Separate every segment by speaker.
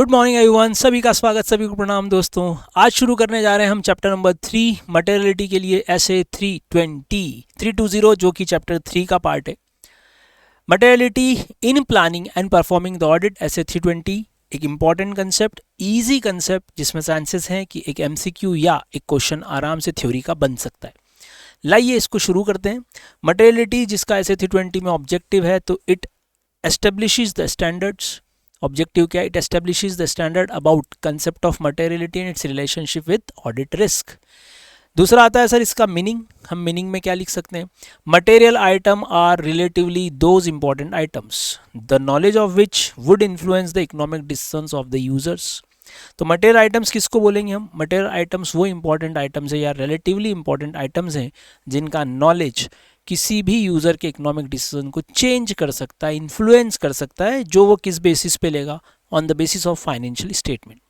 Speaker 1: Good morning everyone, सभी का स्वागत, सभी को प्रणाम दोस्तों। आज शुरू करने जा रहे हैं हम चैप्टर नंबर 3 मटेरियलिटी के लिए एसे 320 जो कि चैप्टर 3 का पार्ट है। Materiality in planning and performing the audit SA 320 एक इम्पॉर्टेंट कंसेप्ट, इजी कंसेप्ट जिसमें चांसेस हैं कि एक एमसीक्यू या एक क्वेश्चन आराम से थ्योरी का बन सकता है। लाइए इसको शुरू करते हैं। मटेरियलिटी जिसका एसे 320 में ऑब्जेक्टिव है, तो it establishes the standards. Objective क्या है? It establishes the standard about concept of materiality and it's relationship with audit risk. दूसरा आता है सर इसका मीनिंग। हम मीनिंग में क्या लिख सकते हैं? Material item are relatively those important items the knowledge of which would influence the economic decisions of the users. तो मटेरियल आइटम्स किसको बोलेंगे हम? मटेरियल आइटम्स वो इंपॉर्टेंट आइटम्स है या रिलेटिवली इंपॉर्टेंट आइटम्स हैं जिनका नॉलेज किसी भी यूज़र के इकोनॉमिक डिसीजन को चेंज कर सकता है, इन्फ्लुएंस कर सकता है, जो वो किस बेसिस पे लेगा? On the basis of financial statement.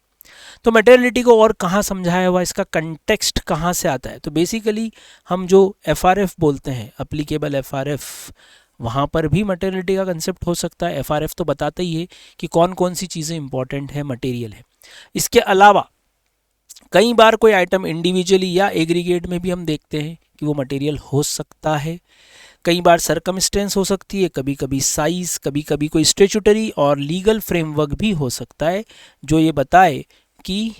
Speaker 1: तो मटेरियलिटी को और कहाँ समझाया हुआ, इसका कंटेक्स्ट कहाँ से आता है? तो बेसिकली हम जो एफआरएफ बोलते हैं, एप्लीकेबल एफआरएफ, वहाँ पर भी मटेरियलिटी का कंसेप्ट हो सकता है। एफआरएफ तो बताता ही है कि कौन कौन सी चीज़ें इंपॉर्टेंट है, मटेरियल है। इसके अलावा कई बार कोई आइटम इंडिविजुअली या एग्रीगेट में भी हम देखते हैं कि वो मटेरियल हो सकता है। कई बार सरकमस्टेंस हो सकती है, कभी कभी साइज, कभी कभी कोई स्टेचुटरी और लीगल फ्रेमवर्क भी हो सकता है जो ये बताए कि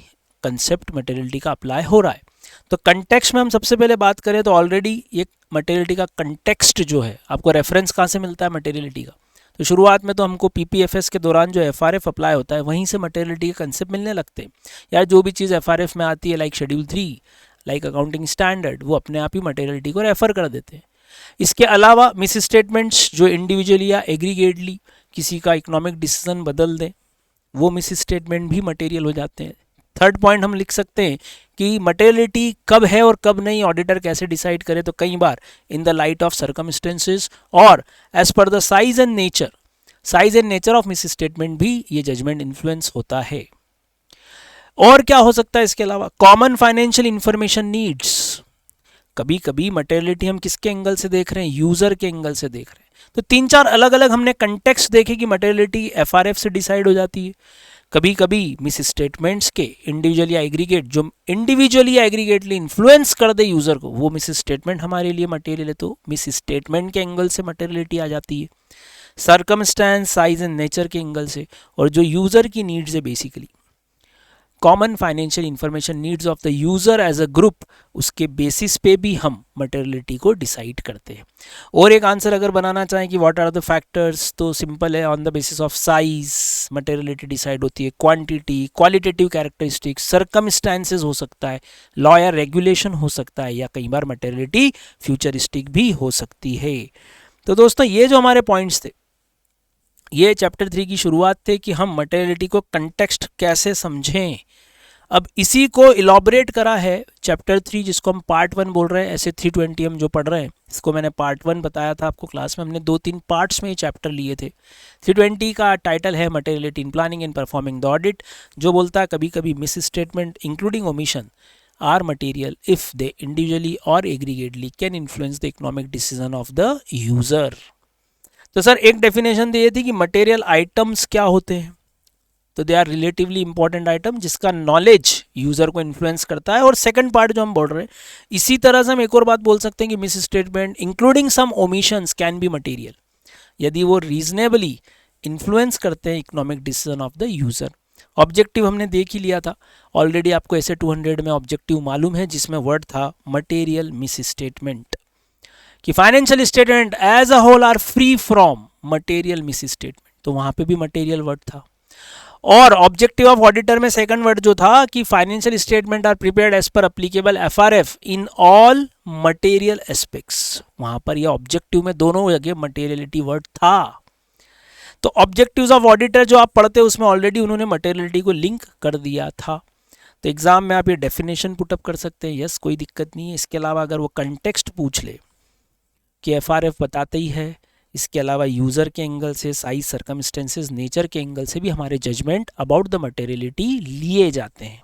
Speaker 1: कंसेप्ट मटेरियलिटी का अप्लाई हो रहा है। तो कंटेक्स्ट में हम सबसे पहले बात करें तो ऑलरेडी ये मटेरियलिटी का कंटेक्स्ट जो है, आपको रेफरेंस कहाँ से मिलता है मटेरियलिटी का? तो शुरुआत में तो हमको पीपीएफएस के दौरान जो एफआरएफ अप्लाई होता है वहीं से मटेरियलिटी के कंसेप्ट मिलने लगते हैं। यार जो भी चीज़ एफआरएफ में आती है, like schedule 3, like accounting standard, वो अपने आप ही मटेरियलिटी को रेफर कर देते हैं। इसके अलावा मिस स्टेटमेंट्स जो इंडिविजुअली या एग्रीगेटली किसी का इकोनॉमिक डिसीजन बदल दें, वो मिस स्टेटमेंट भी मटेरियल हो जाते हैं। थर्ड पॉइंट हम लिख सकते हैं कि मटेरियलिटी कब है और कब नहीं, ऑडिटर कैसे डिसाइड करे? तो कई बार in the light of circumstances और as per the size and nature of misstatement भी ये जजमेंट इन्फ्लुएंस होता है। और क्या हो सकता है इसके अलावा? Common financial information needs. कभी कभी मटेरियलिटी हम किसके एंगल से देख रहे हैं? यूजर के एंगल से देख रहे हैं। तो 3-4 अलग अलग हमने कंटेक्स्ट देखे कि मटेरियलिटी एफआरएफ से डिसाइड हो जाती है। कभी कभी मिस स्टेटमेंट्स के इंडिविजुअली या एग्रीगेट, जो इंडिविजुअली या एग्रीगेटली इन्फ्लुएंस कर दे यूजर को, वो मिस स्टेटमेंट हमारे लिए मटेरियल है। तो मिस स्टेटमेंट के एंगल से मटेरियलिटी आ जाती है। सर्कमस्टेंस, साइज एंड नेचर के एंगल से, और जो यूजर की नीड्स है, basically common financial information needs of the user as a group, उसके बेसिस पे भी हम मटेरियलिटी को डिसाइड करते हैं। और एक आंसर अगर बनाना चाहें कि व्हाट आर द फैक्टर्स, तो सिंपल है, on the basis of size materiality decide होती है, क्वांटिटी, क्वालिटेटिव कैरेक्टरिस्टिक्स, सर्कमस्टेंसेस हो सकता है, लॉ या रेगुलेशन हो सकता है, या कई बार मटेरियलिटी फ्यूचरिस्टिक भी हो सकती है। तो दोस्तों ये जो हमारे पॉइंट्स थे, ये चैप्टर 3 की शुरुआत थे कि हम मटेरियलिटी को कंटेक्स्ट कैसे समझें। अब इसी को इलॉबरेट करा है चैप्टर 3, जिसको हम पार्ट 1 बोल रहे हैं। ऐसे 320 हम जो पढ़ रहे हैं, इसको मैंने पार्ट 1 बताया था आपको क्लास में। हमने 2-3 पार्ट्स में ये चैप्टर लिए थे। 320 का टाइटल है materiality in planning and performing the audit, जो बोलता है कभी कभी misstatement including omission are material if they individually और aggregately can influence the economic decision of the user. तो सर एक डेफिनेशन दी थी कि मटेरियल आइटम्स क्या होते हैं? तो they are relatively important item जिसका नॉलेज यूजर को इन्फ्लुएंस करता है। और सेकंड पार्ट जो हम बोल रहे हैं, इसी तरह से हम एक और बात बोल सकते हैं कि misstatement including some omissions can be material, यदि वो रीजनेबली इन्फ्लुएंस करते हैं economic decision of the user. Objective हमने देख ही लिया था ऑलरेडी, आपको ऐसे 200 में ऑब्जेक्टिव मालूम है, जिसमें वर्ड था मटेरियल मिस स्टेटमेंट, कि financial statement as a whole are free from material misstatement. तो वहां पे भी मटेरियल वर्ड था। और ऑब्जेक्टिव ऑफ ऑडिटर में सेकंड वर्ड जो था कि financial statement are prepared as per applicable FRF in all material aspects. वहां पर ये ऑब्जेक्टिव में दोनों जगह मटेरियलिटी वर्ड था। तो ऑब्जेक्टिव्स ऑफ ऑडिटर जो आप पढ़ते हैं उसमें ऑलरेडी उन्होंने मटेरियलिटी को लिंक कर दिया था। तो एग्जाम में आप ये डेफिनेशन पुटअप कर सकते हैं, यस, कोई दिक्कत नहीं है। इसके अलावा अगर वो कंटेक्स्ट पूछ ले कि एफआरएफ बताते ही है, इसके अलावा यूज़र के एंगल से, साइज, सर्कमस्टेंसेस, नेचर के एंगल से भी हमारे जजमेंट अबाउट द मटेरियलिटी लिए जाते हैं।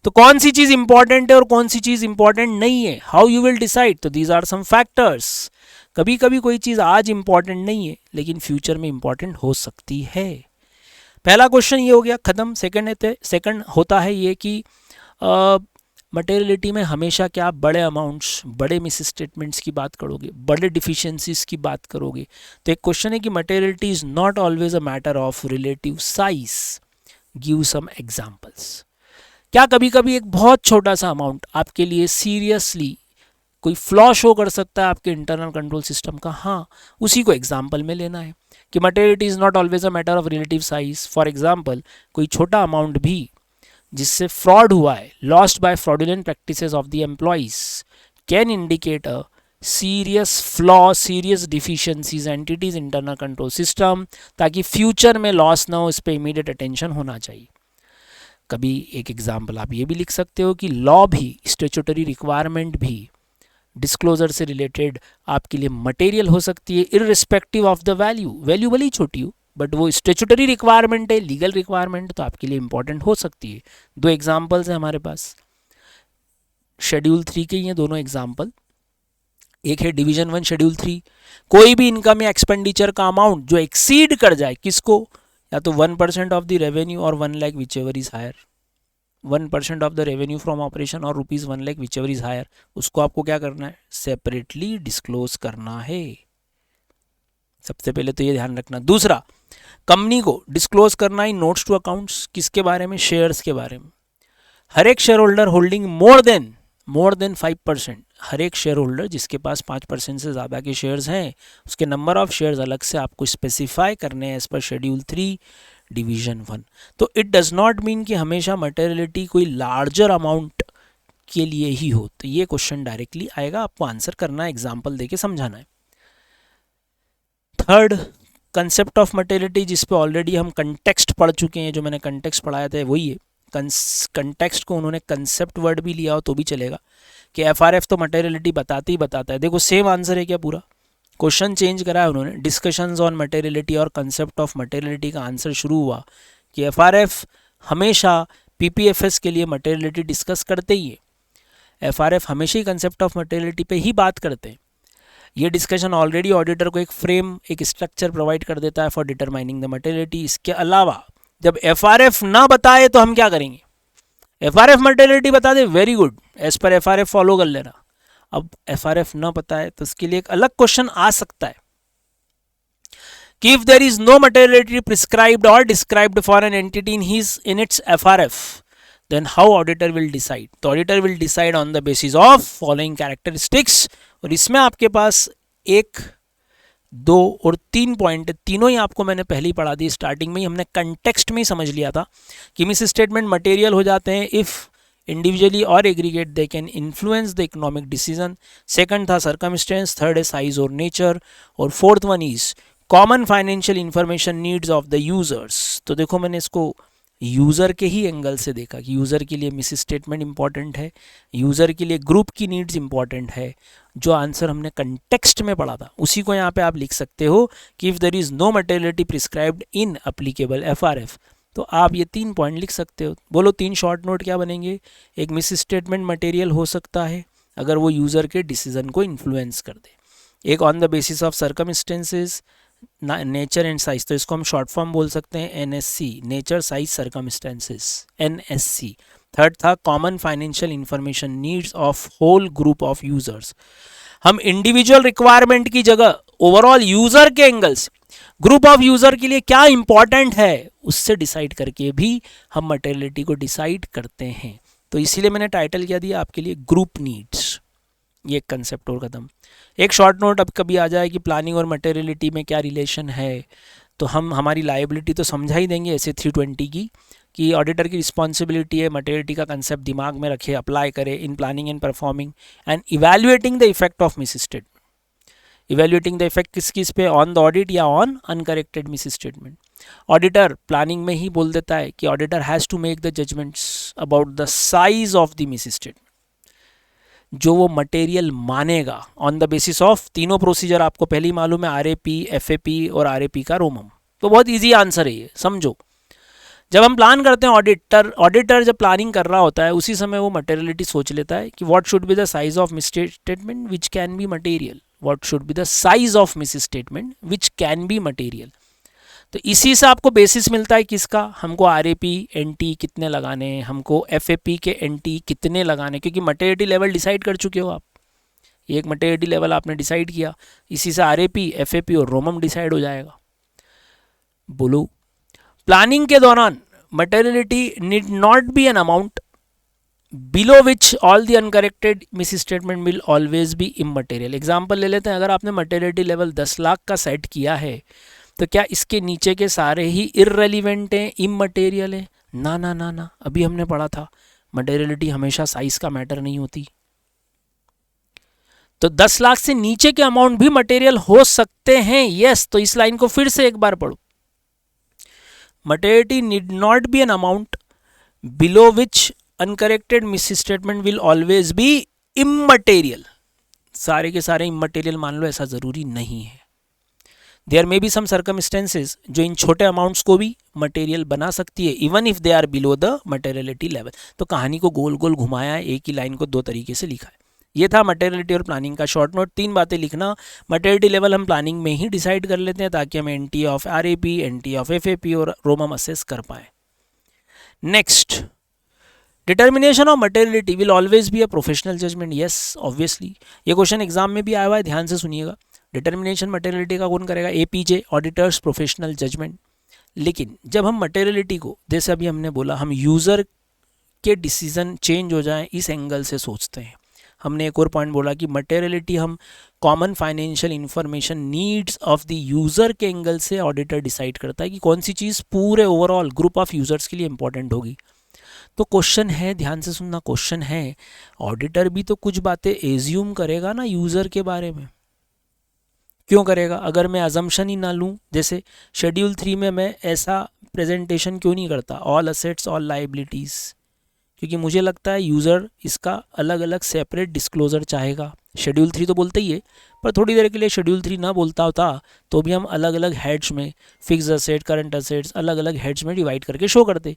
Speaker 1: तो कौन सी चीज़ इंपॉर्टेंट है और कौन सी चीज़ इंपॉर्टेंट नहीं है, हाउ यू विल डिसाइड? तो दीज आर सम फैक्टर्स। कभी कभी कोई चीज़ आज इंपॉर्टेंट नहीं है लेकिन फ्यूचर में इंपॉर्टेंट हो सकती है। पहला क्वेश्चन ये हो गया खत्म। सेकंड होता है ये कि मटेरियलिटी में हमेशा क्या बड़े अमाउंट्स, बड़े मिस स्टेटमेंट्स की बात करोगे, बड़े डिफिशियंसीज की बात करोगे। तो एक क्वेश्चन है कि materiality is not always a matter of relative size, give some examples. क्या कभी कभी एक बहुत छोटा सा अमाउंट आपके लिए सीरियसली कोई फ्लॉ शो कर सकता है आपके इंटरनल कंट्रोल सिस्टम का? हाँ, उसी को एग्जाम्पल में लेना है कि materiality is not always a matter of relative size. For example, कोई छोटा अमाउंट भी जिससे फ्रॉड हुआ है, lost by fraudulent practices of the employees, can indicate a serious flaw, serious deficiencies entities internal control system, ताकि future में loss ना हो, इस पर इमीडिएट अटेंशन होना चाहिए। कभी एक एग्जाम्पल आप ये भी लिख सकते हो कि लॉ भी, स्टैट्यूटरी रिक्वायरमेंट भी डिस्क्लोजर से रिलेटेड आपके लिए मटेरियल हो सकती है, irrespective of the value. Value भले ही छोटी हो, बट वो स्टैट्यूटरी रिक्वायरमेंट है, लीगल रिक्वायरमेंट, तो आपके लिए इंपॉर्टेंट हो सकती है। दो एग्जाम्पल्स हैं हमारे पास, शेड्यूल 3 के ही हैं दोनों एग्जाम्पल। एक है डिवीजन 1 शेड्यूल 3, कोई भी इनकम या एक्सपेंडिचर का अमाउंट जो एक्सीड कर जाए किसको, या तो 1% ऑफ द रेवेन्यू और 1 lakh whichever is higher, 1% of the revenue from operation और ₹1 lakh whichever is higher, उसको आपको क्या करना है, सेपरेटली डिस्क्लोज करना है। सबसे पहले तो ये ध्यान रखना। दूसरा, कंपनी को डिस्क्लोज करना है नोट्स टू अकाउंट्स, किसके बारे में, शेयर्स के बारे में। हर एक share holder holding more than 5%, हर एक शेयर होल्डर जिसके पास 5% से ज़्यादा के शेयर्स हैं, उसके नंबर ऑफ शेयर्स अलग से आपको स्पेसिफाई करने हैं एज पर शेड्यूल 3 डिवीजन 1। तो इट डज नॉट मीन कि हमेशा मटेरियलिटी कोई लार्जर अमाउंट के लिए ही हो। तो ये क्वेश्चन डायरेक्टली आएगा, आपको आंसर करना है, एग्जाम्पल देके समझाना है। थर्ड, कंसेप्ट ऑफ मटेरियलिटी, जिस पे ऑलरेडी हम कंटेक्स्ट पढ़ चुके हैं, जो मैंने कंटेक्स्ट पढ़ाया था वही है। कंटेक्स्ट को उन्होंने कंसेप्ट वर्ड भी लिया हो तो भी चलेगा, कि एफआरएफ तो मटेरियलिटी बताते ही बताता है। देखो सेम आंसर है क्या, पूरा क्वेश्चन चेंज करा है उन्होंने। डिस्कशंस ऑन मटेरियलिटी और कंसेप्ट ऑफ मटेरियलिटी का आंसर शुरू हुआ कि एफआरएफ हमेशा पीपीएफएस के लिए मटेरियलिटी डिस्कस करते ही है। एफआरएफ हमेशा ही कंसेप्ट ऑफ मटेरियलिटी पे ही बात करते हैं। ये डिस्कशन ऑलरेडी ऑडिटर को एक फ्रेम, एक स्ट्रक्चर प्रोवाइड कर देता है फॉर डिटरमाइनिंग द मटेरियलिटी। इसके अलावा जब एफआरएफ ना बताए तो हम क्या करेंगे, एफआरएफ मटेरियलिटी बता दे, very good, as per FRF follow कर लेना। अब एफआरएफ ना पता है तो उसके लिए एक अलग क्वेश्चन आ सकता है कि if there is no materiality prescribed और described for an entity in its FRF, then how auditor will decide. तो auditor will decide on the basis of following characteristics. और इसमें आपके पास 1, 2 और 3 पॉइंट, तीनों ही आपको मैंने पहले ही पढ़ा दी। स्टार्टिंग में ही हमने कंटेक्स्ट में ही समझ लिया था कि मिस स्टेटमेंट मटेरियल हो जाते हैं इफ इंडिविजुअली और aggregate they can influence the economic decision. Second था सर्कमस्टेंस, थर्ड है साइज और नेचर, और fourth one is common financial information needs of the users. तो देखो मैंने इसको यूज़र के ही एंगल से देखा कि यूज़र के लिए मिस स्टेटमेंट इंपॉर्टेंट है, यूज़र के लिए ग्रुप की नीड्स इंपॉर्टेंट है। जो आंसर हमने कंटेक्स्ट में पढ़ा था उसी को यहाँ पे आप लिख सकते हो कि if there is no materiality prescribed in applicable FRF. तो आप ये 3 पॉइंट लिख सकते हो। बोलो 3 शॉर्ट नोट क्या बनेंगे। एक, मिस स्टेटमेंट मटेरियल हो सकता है अगर वो यूज़र के डिसीजन को इन्फ्लुएंस कर दे। एक, on the basis of circumstances, nature and size, तो इसको हम शॉर्ट फॉर्म बोल सकते हैं NSC, nature size circumstances, NSC. Third था common financial information needs of whole group of users. हम इंडिविजुअल रिक्वायरमेंट की जगह ओवरऑल यूजर के एंगल से ग्रुप ऑफ यूजर के लिए क्या इंपॉर्टेंट है उससे डिसाइड करके भी हम मटेरियलिटी को डिसाइड करते हैं। तो इसीलिए मैंने टाइटल क्या दिया आपके लिए, ग्रुप नीड्स। ये कंसेप्ट और खत्म। एक शॉर्ट नोट अब कभी आ जाए कि प्लानिंग और मटेरियलिटी में क्या रिलेशन है, तो हम हमारी लायबिलिटी तो समझा ही देंगे ऐसे 320 की, कि ऑडिटर की रिस्पॉन्सिबिलिटी है मटेरियलिटी का कंसेप्ट दिमाग में रखे, अप्लाई करे in planning and performing and evaluating the effect of misstatement. Evaluating the effect किस पे, ऑन द ऑडिट या on uncorrected misstatement. Auditor planning में ही बोल देता है कि auditor has to make the judgments about the size of the misstatement, जो वो मटेरियल मानेगा ऑन द बेसिस ऑफ तीनों प्रोसीजर आपको पहले ही मालूम है, आरएपी, एफएपी और आरएपी का रोमम। तो बहुत इजी आंसर है ये, समझो। जब हम प्लान करते हैं, ऑडिटर जब प्लानिंग कर रहा होता है उसी समय वो मटेरियलिटी सोच लेता है कि what should be the size of miss statement which can be material, what should be the size of miss statement which can be material. तो इसी से आपको बेसिस मिलता है किसका, हमको आरएपी एनटी कितने लगाने हैं, हमको एफएपी के एनटी कितने लगाने, क्योंकि मटेरियलिटी लेवल डिसाइड कर चुके हो आप, एक मटेरियलिटी लेवल आपने डिसाइड किया, इसी से आरएपी एफएपी और रोमम डिसाइड हो जाएगा। बोलो, प्लानिंग के दौरान materiality need not be an amount below which all the uncorrected miss statement will always B immaterial. Example ले लेते हैं, अगर आपने मटेरियलिटी लेवल 10 लाख का सेट किया है तो क्या इसके नीचे के सारे ही इररेलीवेंट हैं, इमटेरियल है? ना ना ना ना, अभी हमने पढ़ा था मटेरियलिटी हमेशा साइज का मैटर नहीं होती। तो 10 लाख से नीचे के अमाउंट भी मटेरियल हो सकते हैं, यस। तो इस लाइन को फिर से एक बार पढ़ो, materiality need not be an amount below which uncorrected miss statement will always B immaterial. सारे के सारे इमटेरियल मान लो, ऐसा जरूरी नहीं है। There may be some circumstances जो इन छोटे अमाउंट्स को भी मटेरियल बना सकती है, even if they are below the materiality level. तो कहानी को गोल गोल घुमाया है, एक ही लाइन को दो तरीके से लिखा है। ये था मटेरियलिटी और प्लानिंग का शॉर्ट नोट। 3 बातें लिखना, मटेरियलिटी लेवल हम प्लानिंग में ही डिसाइड कर लेते हैं ताकि हम NT of RAP, NT of FAP और रोमम असेस कर पाए। Next, determination of materiality will always be a professional judgement. Yes, obviously ये क्वेश्चन एग्जाम में भी आया हुआ है, ध्यान से सुनिएगा। डिटर्मिनेशन मटेरियलिटी का कौन करेगा? APJ, auditors, professional judgment. लेकिन जब हम मटेरियलिटी को, जैसे अभी हमने बोला, हम यूज़र के डिसीजन चेंज हो जाएं इस एंगल से सोचते हैं। हमने एक और पॉइंट बोला कि मटेरियलिटी हम common financial information needs of the user के एंगल से ऑडिटर डिसाइड करता है कि कौन सी चीज़ पूरे ओवरऑल ग्रुप ऑफ यूज़र्स के लिए इंपॉर्टेंट होगी। तो क्वेश्चन है, ध्यान से सुनना, क्वेश्चन है, ऑडिटर भी तो कुछ बातें एज्यूम करेगा ना यूज़र के बारे में। क्यों करेगा? अगर मैं अजम्पशन ही ना लूँ, जैसे शेड्यूल 3 में मैं ऐसा प्रेजेंटेशन क्यों नहीं करता, ऑल असेट्स ऑल लाइबिलिटीज़, क्योंकि मुझे लगता है यूज़र इसका अलग अलग सेपरेट डिस्क्लोजर चाहेगा। शेड्यूल 3 तो बोलते ही है, पर थोड़ी देर के लिए शेड्यूल 3 ना बोलता होता तो भी हम अलग अलग हेड्स में, फिक्स असेट, करंट असेट्स, अलग अलग हेड्स में डिवाइड करके शो करते।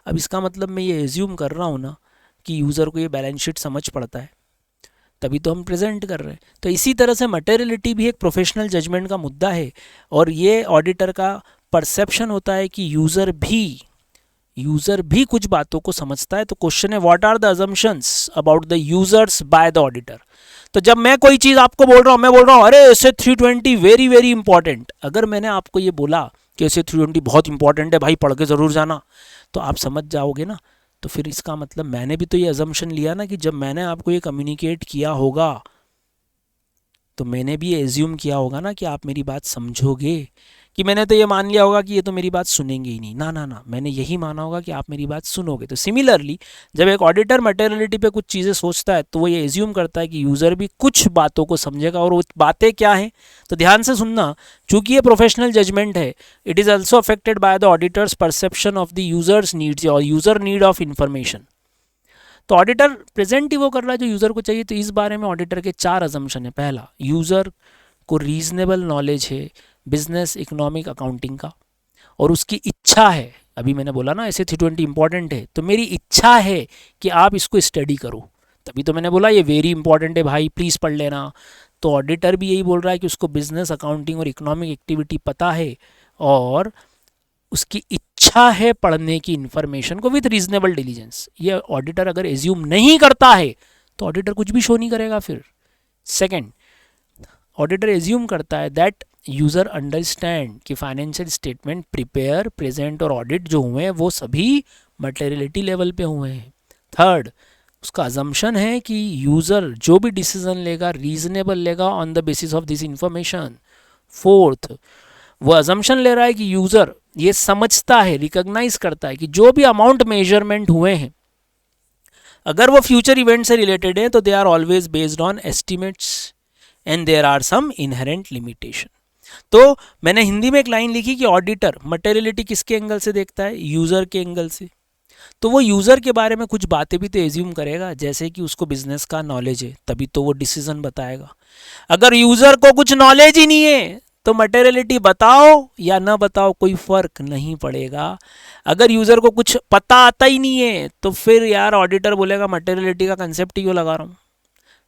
Speaker 1: अब इसका मतलब मैं ये एज्यूम कर रहा हूँ ना कि यूज़र को ये बैलेंस शीट समझ पड़ता है, तभी तो हम प्रेजेंट कर रहे हैं। तो इसी तरह से मटेरियलिटी भी एक प्रोफेशनल जजमेंट का मुद्दा है, और ये ऑडिटर का परसेप्शन होता है कि यूज़र भी कुछ बातों को समझता है। तो क्वेश्चन है, what are the assumptions about the users by the auditor. तो जब मैं कोई चीज़ आपको बोल रहा हूँ, मैं बोल रहा हूँ अरे एसे 320 वेरी वेरी इंपॉर्टेंट, अगर मैंने आपको ये बोला कि एसे 320 बहुत इंपॉर्टेंट है भाई, पढ़ के ज़रूर जाना, तो आप समझ जाओगे ना। तो फिर इसका मतलब मैंने भी तो ये अजम्पशन लिया ना कि जब मैंने आपको ये कम्युनिकेट किया होगा तो मैंने भी एज्यूम किया होगा ना कि आप मेरी बात समझोगे, कि मैंने तो ये मान लिया होगा कि ये तो मेरी बात सुनेंगे ही नहीं। ना ना ना, मैंने यही माना होगा कि आप मेरी बात सुनोगे। तो सिमिलरली जब एक ऑडिटर मटेरियलिटी पे कुछ चीज़ें सोचता है तो वो ये एज्यूम करता है कि यूज़र भी कुछ बातों को समझेगा, और वो बातें क्या हैं तो ध्यान से सुनना, चूंकि ये प्रोफेशनल जजमेंट है, it is also affected by the auditors perception of the users needs और यूज़र नीड ऑफ इन्फॉर्मेशन। तो ऑडिटर प्रेजेंट ही वो कर रहा है जो यूज़र को चाहिए। तो इस बारे में ऑडिटर के 4 अजम्पशन है। पहला, यूज़र को रीजनेबल नॉलेज है बिजनेस, इकोनॉमिक, अकाउंटिंग का, और उसकी इच्छा है, अभी मैंने बोला ना ऐसे 320 इंपॉर्टेंट है, तो मेरी इच्छा है कि आप इसको स्टडी करो, तभी तो मैंने बोला ये वेरी इंपॉर्टेंट है भाई, प्लीज़ पढ़ लेना। तो ऑडिटर भी यही बोल रहा है कि उसको बिजनेस, अकाउंटिंग और इकोनॉमिक एक्टिविटी पता है और उसकी इच्छा है पढ़ने की इन्फॉर्मेशन को विथ रीजनेबल डिलीजेंस। ये ऑडिटर अगर एज्यूम नहीं करता है तो ऑडिटर कुछ भी शो नहीं करेगा फिर। सेकेंड, ऑडिटर एज्यूम करता है दैट यूज़र अंडरस्टैंड कि फाइनेंशियल स्टेटमेंट प्रिपेयर, प्रेजेंट और ऑडिट जो हुए हैं वो सभी मटेरियलिटी लेवल पे हुए हैं। थर्ड, उसका अजम्पशन है कि यूज़र जो भी डिसीजन लेगा रीजनेबल लेगा on the basis of this information. Fourth, वो अजम्पशन ले रहा है कि यूज़र ये समझता है, रिकॉग्नाइज करता है कि जो भी अमाउंट मेजरमेंट हुए हैं अगर वो फ्यूचर इवेंट से रिलेटेड है तो they are always based on estimates and there are some inherent limitation. तो मैंने हिंदी में एक लाइन लिखी कि ऑडिटर मटेरियलिटी किसके एंगल से देखता है? यूज़र के एंगल से। तो वो यूज़र के बारे में कुछ बातें भी तो एज्यूम करेगा, जैसे कि उसको बिजनेस का नॉलेज है तभी तो वो डिसीजन बताएगा। अगर यूज़र को कुछ नॉलेज ही नहीं है तो मटेरियलिटी बताओ या ना बताओ कोई फ़र्क नहीं पड़ेगा। अगर यूज़र को कुछ पता आता ही नहीं है तो फिर यार ऑडिटर बोलेगा मटेरियलिटी का कंसेप्ट ही क्यों लगा रहा हूँ।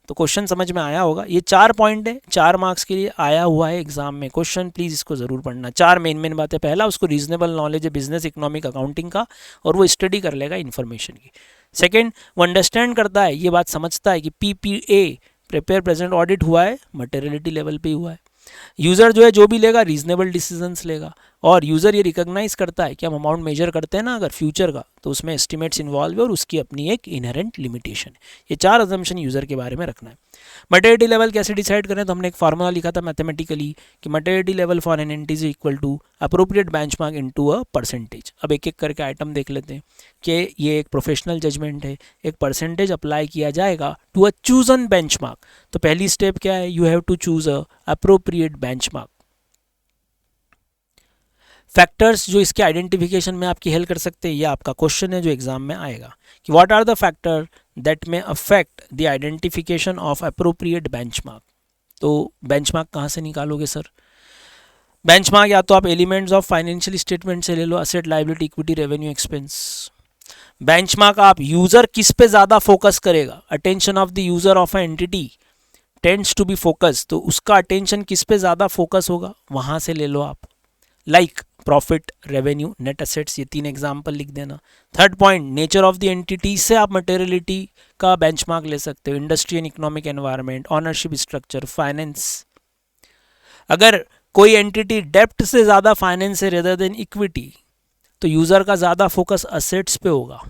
Speaker 1: तो क्वेश्चन समझ में आया होगा। ये 4 पॉइंट है, 4 मार्क्स के लिए आया हुआ है एग्जाम में क्वेश्चन, प्लीज़ इसको ज़रूर पढ़ना। 4 मेन बातें, पहला उसको रीजनेबल नॉलेज है बिजनेस इकोनॉमिक अकाउंटिंग का और वो स्टडी कर लेगा इन्फॉर्मेशन की। सेकेंड, वो अंडरस्टैंड करता है, ये बात समझता है कि PPA प्रिपेयर प्रेजेंट ऑडिट हुआ है, मटेरियलिटी लेवल पे हुआ है। यूज़र जो है जो भी लेगा रीजनेबल डिसीजंस लेगा, और यूज़र ये रिकॉग्नाइज करता है कि हम अमाउंट मेजर करते हैं ना अगर फ्यूचर का, तो उसमें एस्टिमेट्स इन्वॉल्व है और उसकी अपनी एक इनहेरेंट लिमिटेशन है। ये 4 अजम्पशन यूज़र के बारे में रखना है। मटेरियलिटी लेवल कैसे डिसाइड करें, तो हमने एक फार्मूला लिखा था मैथमेटिकली कि materiality level for an entity is equal to appropriate benchmark into a percentage. अब एक एक करके आइटम देख लेते हैं कि ये एक प्रोफेशनल जजमेंट है, एक परसेंटेज अप्लाई किया जाएगा टू अ चूजन बेंचमार्क। तो पहली स्टेप क्या है, you have to choose a appropriate benchmark. Factors जो इसके आइडेंटिफिकेशन में आपकी हेल्प कर सकते हैं, ये आपका क्वेश्चन है जो एग्जाम में आएगा कि what are the factor that may affect the identification of appropriate benchmark. तो बेंचमार्क कहाँ से निकालोगे सर? बेंचमार्क या तो आप एलिमेंट्स ऑफ फाइनेंशियल स्टेटमेंट से ले लो, asset liability equity revenue expense. Benchmark आप यूजर किस पे ज़्यादा फोकस करेगा, attention of the user of a entity tends to be focus, तो उसका अटेंशन किस पे ज़्यादा फोकस होगा, वहाँ से ले लो आप। Like profit, revenue, net assets, ये 3 एग्जाम्पल लिख देना। Third point, nature of the entity से आप मटेरियलिटी का बेंचमार्क ले सकते हो, industry and economic environment, ownership structure, finance. अगर कोई एंटिटी डेप्ट से ज़्यादा फाइनेंस है रेदर देन इक्विटी, तो यूज़र का ज़्यादा फोकस असेट्स पे होगा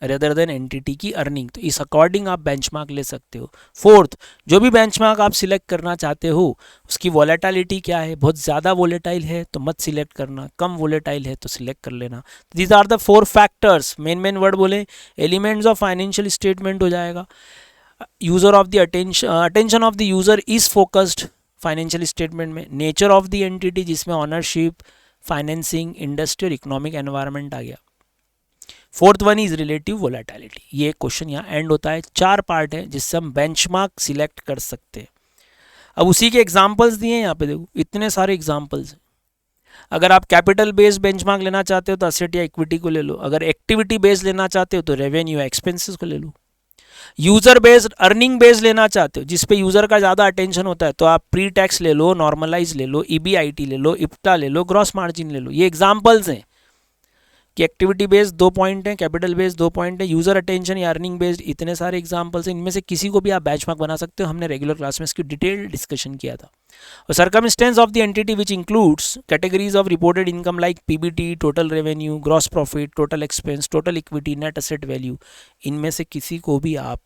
Speaker 1: रेदर देन एंटिटी की अर्निंग, तो इस अकॉर्डिंग आप बेंचमार्क ले सकते हो। फोर्थ, जो भी बेंचमार्क आप सिलेक्ट करना चाहते हो उसकी वॉलेटिलिटी क्या है, बहुत ज़्यादा वॉलेटाइल है तो मत सिलेक्ट करना, कम वॉलेटाइल है तो सिलेक्ट कर लेना। These are the 4 factors. Main word बोले, एलिमेंट्स ऑफ फाइनेंशियल स्टेटमेंट हो जाएगा, user of the attention of the user is focused financial statement में, नेचर ऑफ द एंटिटी जिसमें ऑनरशिप, फाइनेंसिंग, इंडस्ट्री और इकोनॉमिक एनवायरनमेंट आ गया। Fourth one is relative volatility. ये question यहाँ एंड होता है। 4 पार्ट है जिससे हम बेंचमार्क सिलेक्ट कर सकते हैं। अब उसी के एग्जांपल्स दिए हैं यहाँ पे, देखो इतने सारे एग्जांपल्स हैं। अगर आप कैपिटल बेस्ड बेंचमार्क लेना चाहते हो तो असेट या इक्विटी को ले लो, अगर एक्टिविटी बेस्ड लेना चाहते हो तो रेवेन्यू या एक्सपेंसेस को ले लो, यूजर बेस्ड अर्निंग बेस्ड लेना चाहते हो जिसपे यूजर का ज़्यादा अटेंशन होता है तो आप प्री टैक्स ले लो, नॉर्मलाइज ले लो, EBIT ले लो, इप्टा ले लो, ग्रॉस मार्जिन ले लो। ये एग्जांपल्स हैं कि एक्टिविटी बेस्ड 2 पॉइंट है, कैपिटल बेस्ड 2 पॉइंट है, यूजर अटेंशन या अर्निंग बेस्ड इतने सारे एग्जांपल्स हैं। इनमें से किसी को भी आप बेंचमार्क बना सकते हो, हमने रेगुलर क्लास में इसकी डिटेल डिस्कशन किया था। और circumstance of the entity which includes categories of reported income like PBT, total revenue, gross profit, total expense, total equity, net asset value, इनमें से किसी को भी आप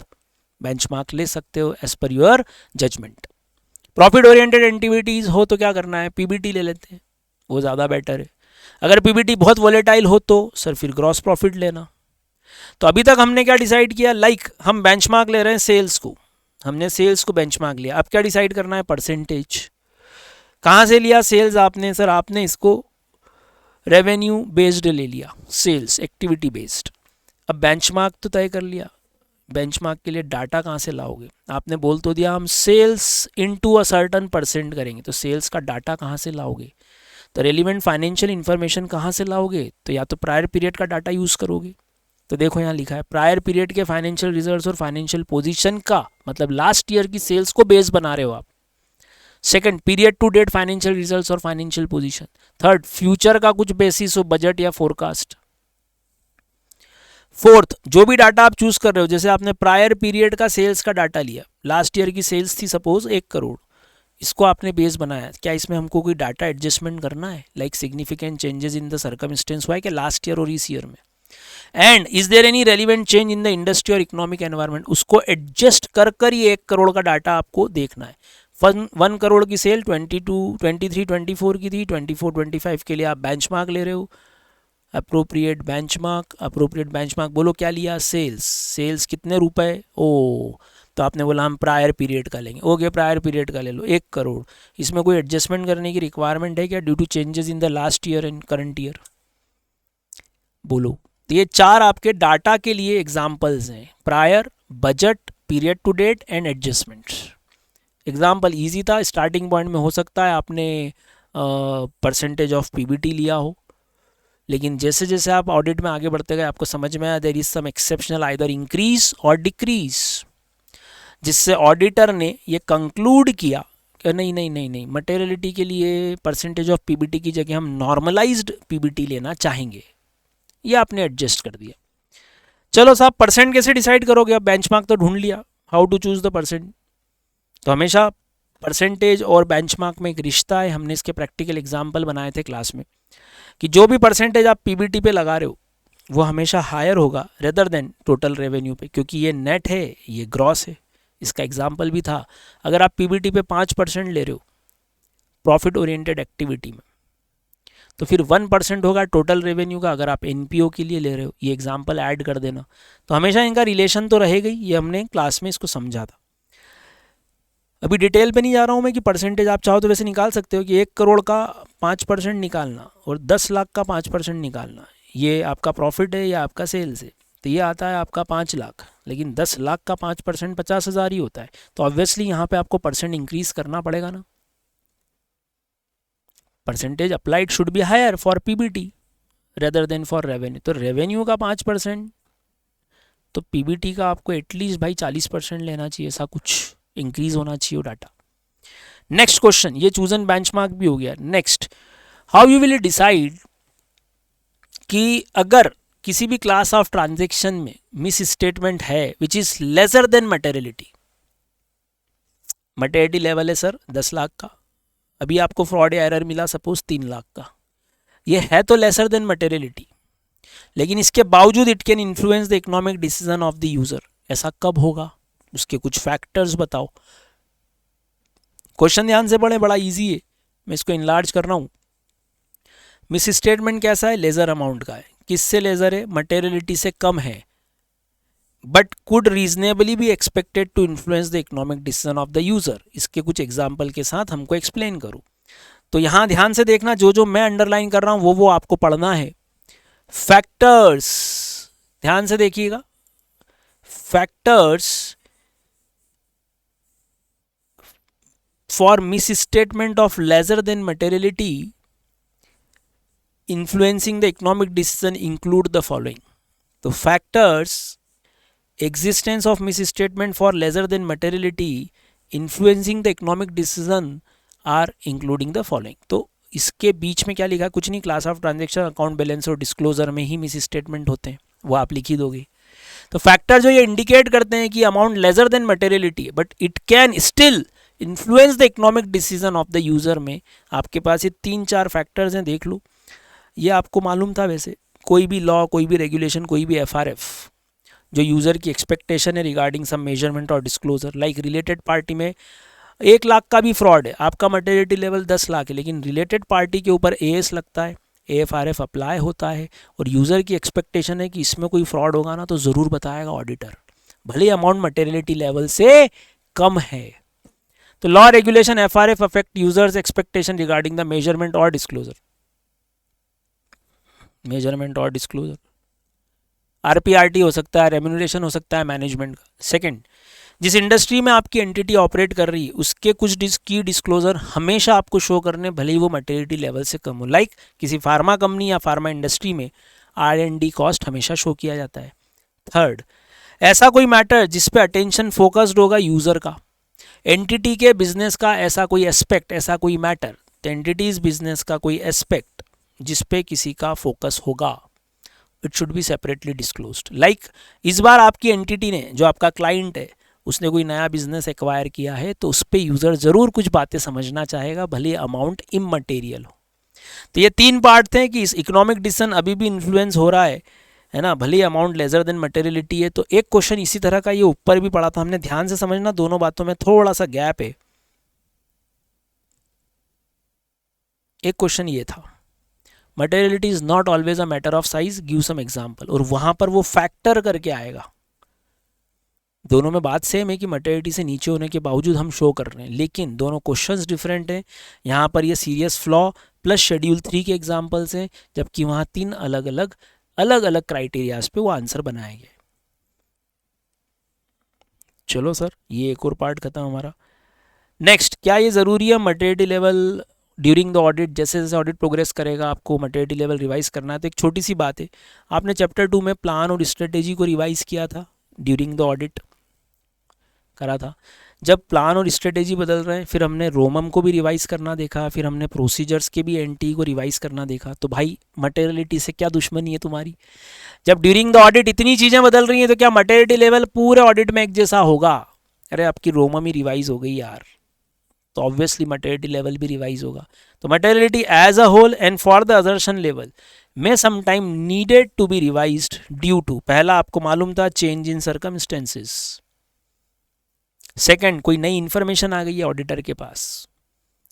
Speaker 1: बेंचमार्क ले सकते हो as per your judgment. Profit oriented activities हो तो क्या करना है, PBT ले लेते हैं, वो ज़्यादा बेटर है। अगर PBT बहुत वॉलेटाइल हो तो सर फिर ग्रॉस प्रॉफिट लेना। तो अभी तक हमने क्या डिसाइड किया, लाइक हम बेंचमार्क ले रहे हैं सेल्स को, हमने सेल्स को बेंचमार्क लिया। अब क्या डिसाइड करना है, परसेंटेज। कहाँ से लिया सेल्स आपने, सर आपने इसको रेवेन्यू बेस्ड ले लिया, सेल्स एक्टिविटी बेस्ड। अब बेंचमार्क तो तय कर लिया, बेंचमार्क के लिए डाटा कहाँ से लाओगे, आपने बोल तो दिया हम sales into a certain percent करेंगे, तो सेल्स का डाटा कहाँ से लाओगे, तो रेलिवेंट फाइनेंशियल इन्फॉर्मेशन कहाँ से लाओगे, तो या तो प्रायर पीरियड का डाटा यूज़ करोगे। तो देखो यहाँ लिखा है प्रायर पीरियड के फाइनेंशियल रिजल्ट्स और फाइनेंशियल पोजीशन का, मतलब लास्ट ईयर की सेल्स को बेस बना रहे हो आप। Second, period to date financial results और फाइनेंशियल पोजीशन। थर्ड, फ्यूचर का कुछ बेसिस हो, बजट या फोरकास्ट। फोर्थ, जो भी डाटा आप चूज कर रहे हो, जैसे आपने प्रायर पीरियड का सेल्स का डाटा लिया, लास्ट ईयर की सेल्स थी सपोज 1 करोड़, इसको आपने बेस बनाया, क्या इसमें हमको कोई डाटा एडजस्टमेंट करना है, like significant changes in the circumstance हुआ है कि लास्ट ईयर और इस ईयर में, and is there any relevant change in the industry और इकोनॉमिक एनवायरनमेंट, उसको एडजस्ट कर कर ये 1 करोड़ का डाटा आपको देखना है। 1 करोड़ की सेल 22, 23, 24 की थी, 24, 25 के लिए आप बेंचमार्क ले रहे हो, अप्रोप्रिएट बेंचमार्क बोलो क्या लिया, सेल्स, सेल्स कितने रुपए, ओ तो आपने बोला हम प्रायर पीरियड का लेंगे, ओके प्रायर पीरियड का ले लो 1 करोड़, इसमें कोई एडजस्टमेंट करने की रिक्वायरमेंट है क्या due to changes in the last year and current year, बोलो। तो ये 4 आपके डाटा के लिए एग्जाम्पल्स हैं, prior, budget, period to date and adjustment. Example easy था, स्टार्टिंग पॉइंट में हो सकता है आपने परसेंटेज ऑफ PBT लिया हो, लेकिन जैसे जैसे आप ऑडिट में आगे बढ़ते गए आपको समझ में आया there is some exceptional either increase और डिक्रीज। जिससे ऑडिटर ने ये कंक्लूड किया कि नहीं नहीं नहीं नहीं, मटेरियलिटी के लिए परसेंटेज ऑफ पीबीटी की जगह हम नॉर्मलाइज्ड पीबीटी लेना चाहेंगे। ये आपने एडजस्ट कर दिया। चलो साहब, परसेंट कैसे डिसाइड करोगे? अब बेंचमार्क तो ढूंढ लिया, how to choose the percent. तो हमेशा परसेंटेज और बेंचमार्क में एक रिश्ता है। हमने इसके प्रैक्टिकल एग्जाम्पल बनाए थे क्लास में कि जो भी परसेंटेज आप पीबीटी पे लगा रहे हो वो हमेशा हायर होगा रेदर देन टोटल रेवेन्यू पे, क्योंकि ये नेट है, ये ग्रॉस है। इसका एग्जाम्पल भी था, अगर आप पीबीटी पे 5% ले रहे हो प्रॉफिट ओरिएंटेड एक्टिविटी में, तो फिर 1% होगा टोटल रेवेन्यू का अगर आप एनपीओ के लिए ले रहे हो। ये एग्जाम्पल ऐड कर देना। तो हमेशा इनका रिलेशन तो रहेगा ही, ये हमने क्लास में इसको समझा था। अभी डिटेल पे नहीं जा रहा हूँ मैं कि परसेंटेज आप चाहो तो वैसे निकाल सकते हो कि 1 करोड़ का 5% निकालना और 10 लाख का 5% निकालना, ये आपका प्रॉफिट है या आपका सेल्स है। तो ये आता है आपका 5 लाख, लेकिन 10 लाख का 5% 50,000 ही होता है। तो ऑब्वियसली यहाँ पे आपको परसेंट इंक्रीज करना पड़ेगा ना। Percentage applied should be higher for PBT rather than for revenue. तो रेवेन्यू का 5%, तो पीबीटी का आपको एटलीस्ट भाई 40% लेना चाहिए, ऐसा कुछ इंक्रीज होना चाहिए डाटा। नेक्स्ट क्वेश्चन, ये चूजन बेंचमार्क भी हो गया। Next, how you will decide कि अगर किसी भी क्लास ऑफ ट्रांजेक्शन में मिस स्टेटमेंट है which is lesser than materiality. Materiality level है सर 10 लाख का, अभी आपको फ्रॉड या एरर मिला सपोज 3 लाख का, ये है तो लेसर देन मटेरियलिटी, लेकिन इसके बावजूद it can influence the economic decision of the user. ऐसा कब होगा? उसके कुछ फैक्टर्स बताओ। क्वेश्चन ध्यान से पढ़ें, बड़ा इजी है, मैं इसको इनलार्ज कर रहा हूँ। मिस स्टेटमेंट कैसा है? लेजर अमाउंट का है। किससे लेजर है? मटेरियलिटी से कम है, but could reasonably be expected to influence the economic decision of the user. इसके कुछ एग्जाम्पल के साथ हमको एक्सप्लेन करूँ। तो यहाँ ध्यान से देखना, जो जो मैं अंडरलाइन कर रहा हूँ वो आपको पढ़ना है। फैक्टर्स, ध्यान से देखिएगा, factors for miss statement of lesser than materiality influencing the economic decision include the following. तो factors existence of misstatement for lesser than materiality influencing the economic decision are including the following. तो इसके बीच में क्या लिखा? कुछ नहीं, class of transaction, account balance और disclosure में ही मिस स्टेटमेंट होते हैं, वो आप लिख ही दोगे। तो फैक्टर जो ये इंडिकेट करते हैं कि amount lesser than materiality but it can still influence the economic decision of the user में आपके पास ये 3-4 फैक्टर्स हैं, देख लो। ये आपको मालूम था वैसे, कोई भी लॉ, कोई भी रेगुलेशन, कोई भी एफआरएफ जो यूज़र की एक्सपेक्टेशन है रिगार्डिंग सम मेजरमेंट और डिस्क्लोजर, लाइक रिलेटेड पार्टी में 1 लाख का भी फ्रॉड है, आपका मटेरियलिटी लेवल 10 लाख है, लेकिन रिलेटेड पार्टी के ऊपर एएस लगता है, एएफआरएफ अप्लाई होता है और यूज़र की एक्सपेक्टेशन है कि इसमें कोई फ्रॉड होगा ना तो ज़रूर बताएगा ऑडिटर, भले अमाउंट मटेरियलिटी लेवल से कम है। तो law, regulation, FRF affect users expectation regarding the measurement और डिस्क्लोजर। मेजरमेंट और डिस्क्लोजर, आरपीआरटी हो सकता है, रेम्यूनरेशन हो सकता है मैनेजमेंट का। सेकंड, जिस इंडस्ट्री में आपकी एंटिटी ऑपरेट कर रही है उसके कुछ की डिस्क्लोजर हमेशा आपको शो करने, भले ही वो मटेरियलिटी लेवल से कम हो। लाइक किसी फार्मा कंपनी या फार्मा इंडस्ट्री में R&D कॉस्ट हमेशा शो किया जाता है। थर्ड, ऐसा कोई मैटर जिस पे अटेंशन फोकस्ड होगा यूजर का, एंटिटी के बिजनेस का ऐसा कोई एस्पेक्ट, ऐसा कोई मैटर, तो एंटिटीज बिजनेस का कोई एस्पेक्ट जिस पे किसी का फोकस होगा, it should be separately disclosed. Like इस बार आपकी एंटिटी ने, जो आपका क्लाइंट है, उसने कोई नया बिजनेस एक्वायर किया है तो उस पर यूजर जरूर कुछ बातें समझना चाहेगा, भले अमाउंट इमटेरियल हो। तो ये 3 पार्ट थे कि इस इकोनॉमिक डिसीजन अभी भी इन्फ्लुएंस हो रहा है ना, भले अमाउंट लेसर देन मटेरियलिटी है। तो एक क्वेश्चन इसी तरह का ये ऊपर भी पढ़ा था हमने, ध्यान से समझना, दोनों बातों में थोड़ा सा गैप है। एक क्वेश्चन ये था, materiality is not always a matter of size, give some example, और वहां पर वो फैक्टर करके आएगा। दोनों में बात सेम है कि मटेरियलिटी से नीचे होने के बावजूद हम शो कर रहे हैं, लेकिन दोनों क्वेश्चंस डिफरेंट हैं। यहाँ पर ये सीरियस फ्लॉ प्लस शेड्यूल 3 के एग्जांपल्स हैं, जबकि वहाँ 3 अलग अलग क्राइटेरियाज पे वो आंसर बनाए गए। चलो सर, ये एक और पार्ट खत्म हमारा। नेक्स्ट, क्या ये ज़रूरी है materiality level during the audit, जैसे जैसे ऑडिट प्रोग्रेस करेगा आपको मटेरियलिटी लेवल रिवाइज करना है? तो एक छोटी सी बात है, आपने चैप्टर 2 में प्लान और स्ट्रेटेजी को रिवाइज किया था ड्यूरिंग द ऑडिट, करा था। जब प्लान और स्ट्रेटेजी बदल रहे हैं, फिर हमने रोमम को भी रिवाइज करना देखा, फिर हमने प्रोसीजर्स के भी एनटी को रिवाइज करना देखा। तो भाई मटेरियलिटी से क्या दुश्मनी है तुम्हारी? जब ड्यूरिंग द ऑडिट इतनी चीज़ें बदल रही हैं तो क्या मटेरियलिटी लेवल पूरे ऑडिट में एक जैसा होगा? अरे आपकी रोमम ही रिवाइज हो गई यार, तो ऑब्वियसली मटेरियलिटी लेवल भी रिवाइज होगा। तो materiality as a whole and for the assertion level में sometime needed to be revised due to, पहला आपको मालूम था चेंज इन सर्कमस्टेंसेस, सेकंड कोई नई इंफॉर्मेशन आ गई है ऑडिटर के पास,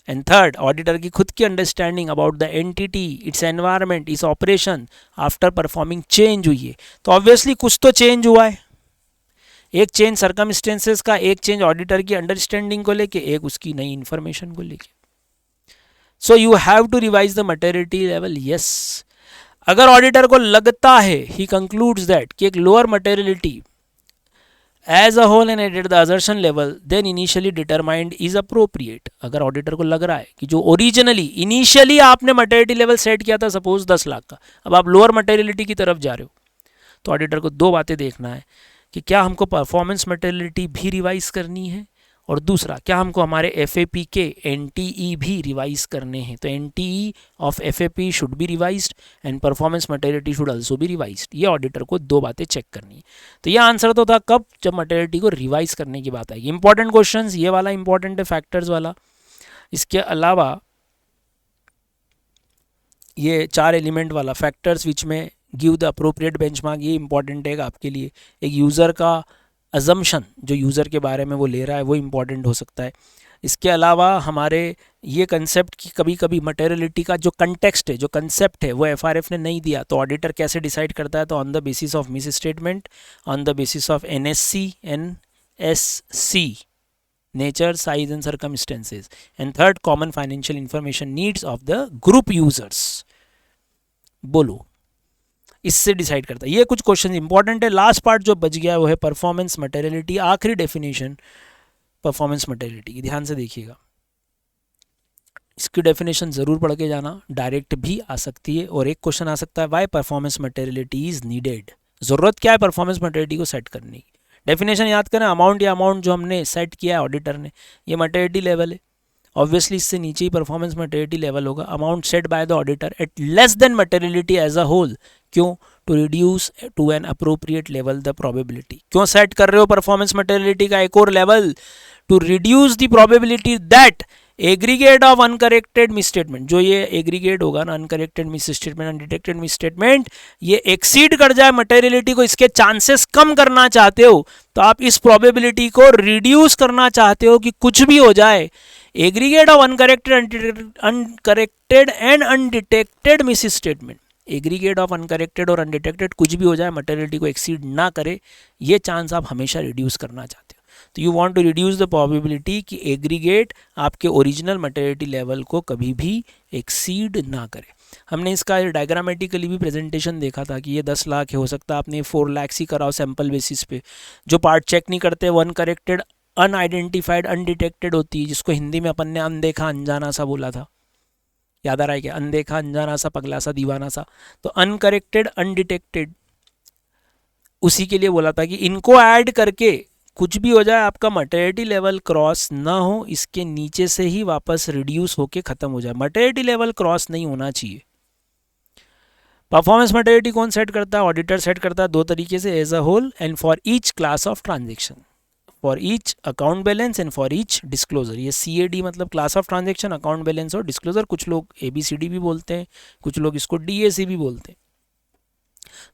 Speaker 1: एंड थर्ड ऑडिटर की खुद की understanding about the entity, it's environment, its operation after performing change हुई है। तो ऑब्वियसली कुछ तो चेंज हुआ है, एक चेंज सर्कमस्टेंसेस का, एक चेंज ऑडिटर की अंडरस्टैंडिंग को लेके, एक उसकी नई इंफॉर्मेशन को लेके। So you have to revise the materiality level. Yes, अगर ऑडिटर को लगता है, ही कंक्लूड्स दैट कि एक lower materiality as a whole and at the assertion level than initially determined is appropriate, अगर ऑडिटर को लग रहा है कि जो ओरिजिनली इनिशियली आपने मटेरियलिटी लेवल सेट किया था सपोज 10 लाख का, अब आप लोअर मटेरियलिटी की तरफ जा रहे हो, तो ऑडिटर को दो बातें देखना है कि क्या हमको परफॉर्मेंस मटेरियलिटी भी रिवाइज करनी है, और दूसरा क्या हमको हमारे एफएपी के एनटीई भी रिवाइज करने हैं। तो NTE of FAP should be revised and performance materiality should also be revised. ये ऑडिटर को दो बातें चेक करनी है। तो ये आंसर तो था कब, जब मटेरियलिटी को रिवाइज करने की बात आएगी। इंपॉर्टेंट क्वेश्चन ये वाला इंपॉर्टेंट है, फैक्टर्स वाला। इसके अलावा ये 4 एलिमेंट वाला फैक्टर्स विच में गिव द अप्रोप्रिएट बेंचमार्क, ये इंपॉर्टेंट है आपके लिए। एक यूज़र का अजम्पशन जो यूज़र के बारे में वो ले रहा है वो इंपॉर्टेंट हो सकता है। इसके अलावा हमारे ये कंसेप्ट की कभी कभी मटेरियलिटी का जो कंटेक्स्ट है, जो कंसेप्ट है, वो एफआरएफ ने नहीं दिया, तो ऑडिटर कैसे डिसाइड करता है? तो on the basis of miss statement, on the basis of NSC nature, size and circumstances, and third common financial information needs of the group users. बोलो, इससे डिसाइड करता है। ये कुछ क्वेश्चन इंपॉर्टेंट है। लास्ट पार्ट जो बच गया है वो है परफॉर्मेंस मटेरियलिटी, आखिरी डेफिनेशन परफॉर्मेंस मटेरियलिटी की, ध्यान से देखिएगा। इसकी डेफिनेशन जरूर पढ़ के जाना, डायरेक्ट भी आ सकती है और एक क्वेश्चन आ सकता है why performance materiality is needed, जरूरत क्या है परफॉर्मेंस मटेरियलिटी को सेट करने की। डेफिनेशन याद करें, अमाउंट या अमाउंट जो हमने सेट किया है ऑडिटर ने, ये मटेरियलिटी लेवल है। ऑब्वियसली इससे नीचे ही परफॉर्मेंस मटेरियलिटी लेवल होगा। Amount set by the auditor at less than materiality as a whole, क्यों? To reduce to an appropriate level the probability. क्यों सेट कर रहे हो परफॉर्मेंस मटेरियलिटी का एक और लेवल? To reduce the probability that aggregate of uncorrected misstatement, जो ये एग्रीगेट होगा ना, uncorrected misstatement, undetected misstatement, ये एक्सीड कर जाए मटेरियलिटी को, इसके चांसेस कम करना चाहते हो, तो आप इस प्रोबेबिलिटी को रिड्यूस करना चाहते हो कि कुछ भी हो जाए, aggregate of uncorrected and undetected miss statement, aggregate of uncorrected और अनडिटेक्टेड कुछ भी हो जाए, मटेरियलिटी को एक्सीड ना करे, ये चांस आप हमेशा रिड्यूस करना चाहते हो। तो you want to reduce the probability कि एग्रीगेट आपके ओरिजिनल मटेरियलिटी लेवल को कभी भी एक्सीड ना करे। हमने इसका डायग्रामेटिकली भी प्रेजेंटेशन देखा था कि ये 10 लाख है, हो सकता है आपने 4 लाख ही कराओ सैंपल बेसिस पे। जो पार्ट चेक नहीं करते वो अनकरेक्टेड, अनआइडेंटिफाइड, अनडिटेक्टेड होती है, जिसको हिंदी में अपन ने अनदेखा अनजाना सा बोला था, याद आ रहा है क्या? अनदेखा अनजाना सा, पगला सा, दीवाना सा। तो अनकरेक्टेड, अनडिटेक्टेड, उसी के लिए बोला था कि इनको ऐड करके कुछ भी हो जाए, आपका मटेरियलिटी लेवल क्रॉस ना हो, इसके नीचे से ही वापस रिड्यूस होके खत्म हो जाए, मटेरियलिटी लेवल क्रॉस नहीं होना चाहिए। परफॉर्मेंस मटेरियलिटी कौन सेट करता है? ऑडिटर सेट करता है दो तरीके से, as a whole and for each class of transaction, for each account balance and for each disclosure. ये CAD मतलब class of transaction, account balance और डिस्क्लोजर। कुछ लोग ABCD भी बोलते हैं, कुछ लोग इसको DAC भी बोलते हैं।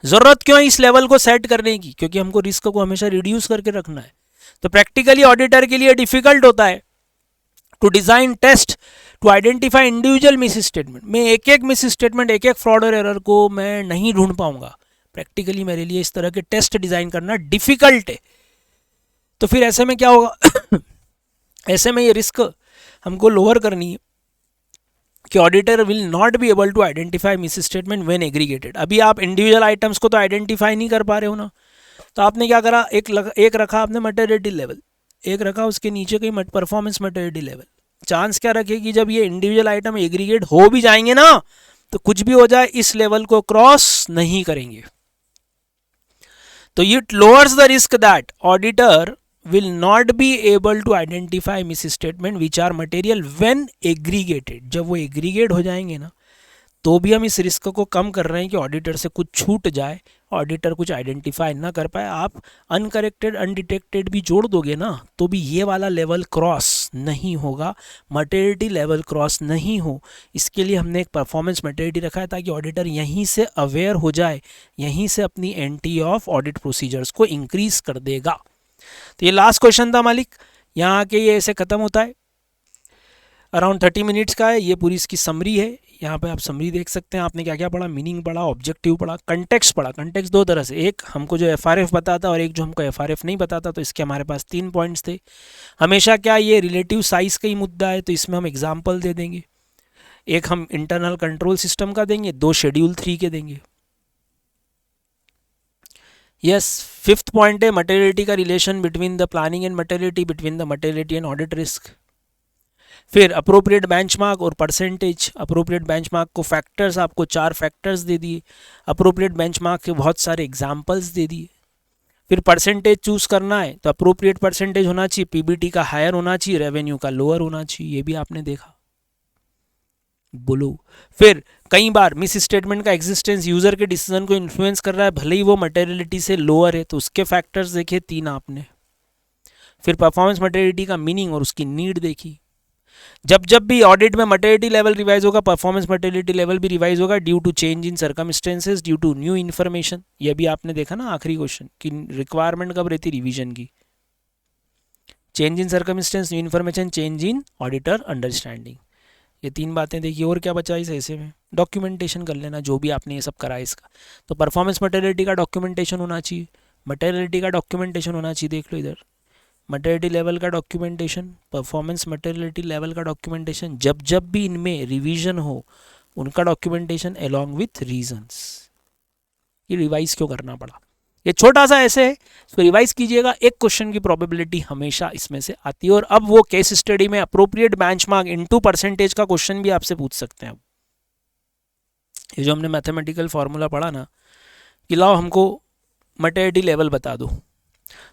Speaker 1: जरूरत क्यों है इस लेवल को सेट करने की? क्योंकि हमको रिस्क को हमेशा रिड्यूस करके रखना है। तो प्रैक्टिकली ऑडिटर के लिए डिफिकल्ट होता है to design test to identify individual misstatement. मैं एक एक मिस स्टेटमेंट, एक एक फ्रॉड और एरर को मैं नहीं ढूंढ पाऊंगा। प्रैक्टिकली मेरे लिए इस तरह के टेस्ट डिजाइन करना डिफिकल्ट है। तो फिर ऐसे में क्या होगा? ऐसे में ये रिस्क हमको लोअर करनी है कि auditor will not be able to identify misstatement when aggregated. अभी आप इंडिविजुअल आइटम्स को तो आइडेंटिफाई नहीं कर पा रहे हो ना, तो आपने क्या करा, एक रखा आपने मटेरियलिटी लेवल, एक रखा उसके नीचे कहीं परफॉर्मेंस मटेरियलिटी लेवल। चांस क्या रखे कि जब ये इंडिविजुअल आइटम एग्रीगेट हो भी जाएंगे ना, तो कुछ भी हो जाए इस लेवल को क्रॉस नहीं करेंगे। तो it lowers the risk that auditor will not be able to identify misstatement which are material when aggregated. जब वो एग्रीगेट हो जाएंगे ना, तो भी हम इस रिस्क को कम कर रहे हैं कि ऑडिटर से कुछ छूट जाए, ऑडिटर कुछ आइडेंटिफाई ना कर पाए. आप अनकरेक्टेड अनडिटेक्टेड भी जोड़ दोगे ना, तो भी ये वाला लेवल क्रॉस नहीं होगा, मटेरियलिटी लेवल क्रॉस नहीं हो. इसके लिए हमने एक परफॉर्मेंस मटेरियलिटी रखा है ताकि ऑडिटर यहीं से अवेयर हो जाए, यहीं से अपनी एंटी ऑफ ऑडिट प्रोसीजर्स को इंक्रीज कर देगा. तो ये लास्ट क्वेश्चन था मालिक. यहाँ आके ये ऐसे ख़त्म होता है, अराउंड 30 मिनट्स का है. ये पूरी इसकी समरी है. यहाँ पे आप समरी देख सकते हैं. आपने क्या क्या पढ़ा, मीनिंग पढ़ा, ऑब्जेक्टिव पढ़ा, कंटेक्स्ट पढ़ा. कंटेक्स्ट दो तरह से, एक हमको जो एफआरएफ बताता और एक जो हमको एफआरएफ नहीं बताता. तो इसके हमारे पास 3 पॉइंट्स थे. हमेशा क्या ये रिलेटिव साइज का ही मुद्दा है, तो इसमें हम एग्जाम्पल दे देंगे. एक हम इंटरनल कंट्रोल सिस्टम का देंगे, 2 शेड्यूल 3 के देंगे. यस, 5th पॉइंट है मटेरियलिटी का relation between the planning and materiality, between the materiality and audit risk. फिर अप्रोप्रिएट बेंचमार्क और परसेंटेज. अप्रोप्रिएट बेंचमार्क को फैक्टर्स, आपको 4 फैक्टर्स दे दिए. अप्रोप्रिएट बेंचमार्क के बहुत सारे एग्जांपल्स दे दिए. फिर परसेंटेज चूज करना है तो अप्रोप्रिएट परसेंटेज होना चाहिए, पीबीटी का हायर होना चाहिए, रेवेन्यू का लोअर होना चाहिए. ये भी आपने देखा. बोलो. फिर कई बार मिस स्टेटमेंट का एग्जिस्टेंस यूजर के डिसीजन को इन्फ्लुएंस कर रहा है, भले ही वो मटेरियलिटी से लोअर है, तो उसके फैक्टर्स देखे 3 आपने. फिर परफॉर्मेंस मटेरियलिटी का मीनिंग और उसकी नीड देखी. जब जब भी ऑडिट में मटेरियलिटी लेवल रिवाइज होगा, परफॉर्मेंस मटेरियलिटी लेवल भी रिवाइज होगा due to change in circumstances, due to new information. ये भी आपने देखा ना आखिरी क्वेश्चन की रिक्वायरमेंट कब रहती रिवीजन की. Change in circumstance, new information, change in auditor understanding. ये 3 बातें देखिए. और क्या बचा इस ऐसे में, डॉक्यूमेंटेशन कर लेना जो भी आपने ये सब करा इसका. तो परफॉर्मेंस मटेरियलिटी का डॉक्यूमेंटेशन होना चाहिए, मटेरियलिटी का डॉक्यूमेंटेशन होना चाहिए. देख लो इधर, मटेरियलिटी लेवल का डॉक्यूमेंटेशन, परफॉर्मेंस मटेरियलिटी लेवल का डॉक्यूमेंटेशन. जब जब भी इनमें रिवीजन हो उनका डॉक्यूमेंटेशन अलोंग विथ रीजंस. ये रिवाइज क्यों करना पड़ा, ये छोटा सा ऐसे है, इसको रिवाइज कीजिएगा. एक क्वेश्चन की प्रोबेबिलिटी हमेशा इसमें से आती है. और अब वो केस स्टडी में अप्रोप्रिएट बेंचमार्क इनटू परसेंटेज का क्वेश्चन भी आपसे पूछ सकते हैं. अब ये जो हमने मैथमेटिकल फार्मूला पढ़ा ना कि लाओ हमको मटेरियलिटी लेवल बता दो,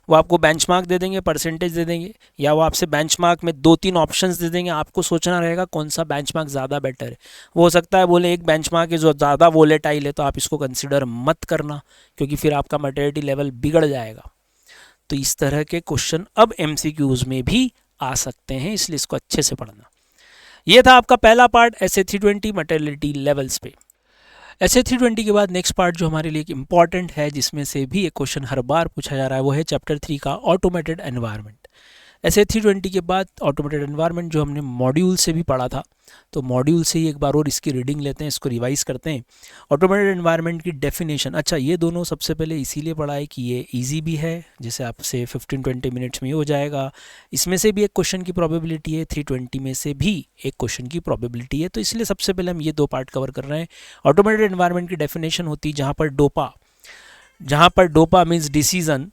Speaker 1: वो आपको बेंचमार्क दे देंगे, परसेंटेज दे देंगे, या वो आपसे बेंचमार्क में 2-3 ऑप्शंस दे देंगे. आपको सोचना रहेगा कौन सा बेंचमार्क ज़्यादा बेटर है. वो हो सकता है बोले एक बेंचमार्क है जो ज़्यादा वोलेटाइल है, तो आप इसको कंसिडर मत करना क्योंकि फिर आपका मटेरियलिटी लेवल बिगड़ जाएगा. तो इस तरह के क्वेश्चन अब MCQs में भी आ सकते हैं, इसलिए इसको अच्छे से पढ़ना. ये था आपका पहला पार्ट SA 320 मटेरियलिटी लेवल्स पे. SA 320 के बाद नेक्स्ट पार्ट जो हमारे लिए एक इंपॉर्टेंट है, जिसमें से भी एक क्वेश्चन हर बार पूछा जा रहा है, वो है चैप्टर 3 का ऑटोमेटेड एनवायरनमेंट. SA 320 के बाद ऑटोमेटेड एनवायरनमेंट जो हमने मॉड्यूल से भी पढ़ा था, तो मॉड्यूल से ही एक बार और इसकी रीडिंग लेते हैं, इसको रिवाइज करते हैं. ऑटोमेटेड एनवायरनमेंट की डेफिनेशन. अच्छा, ये दोनों सबसे पहले इसीलिए पढ़ा है कि ये इजी भी है, जैसे आपसे 15-20 मिनट्स में हो जाएगा. इसमें से भी एक क्वेश्चन की प्रोबेबिलिटी है, 320 में से भी एक क्वेश्चन की प्रोबेबिलिटी है. तो इसलिए सबसे पहले हम ये 2 पार्ट कवर कर रहे हैं. ऑटोमेटेड एनवायरनमेंट की डेफिनेशन होती है जहाँ पर dopa means decision,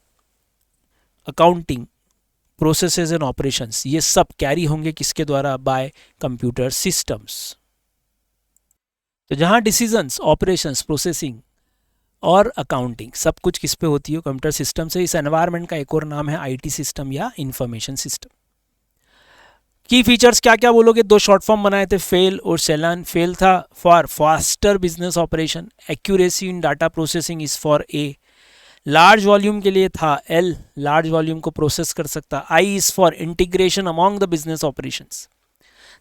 Speaker 1: accounting, processes and operations, ये सब कैरी होंगे किसके द्वारा, बाय कंप्यूटर सिस्टम्स. तो जहां डिसीजंस, ऑपरेशंस, प्रोसेसिंग और अकाउंटिंग सब कुछ किस पे होती है, कंप्यूटर सिस्टम से. इस एनवायरनमेंट का एक और नाम है IT सिस्टम या इंफॉर्मेशन सिस्टम. की फीचर्स क्या क्या बोलोगे, 2 शॉर्ट फॉर्म बनाए थे, फेल और सेलान. फेल था for faster business operation, accuracy in data processing is for A. Large volume के लिए था L, लार्ज वॉल्यूम को प्रोसेस कर सकता. I is for integration among the business operations.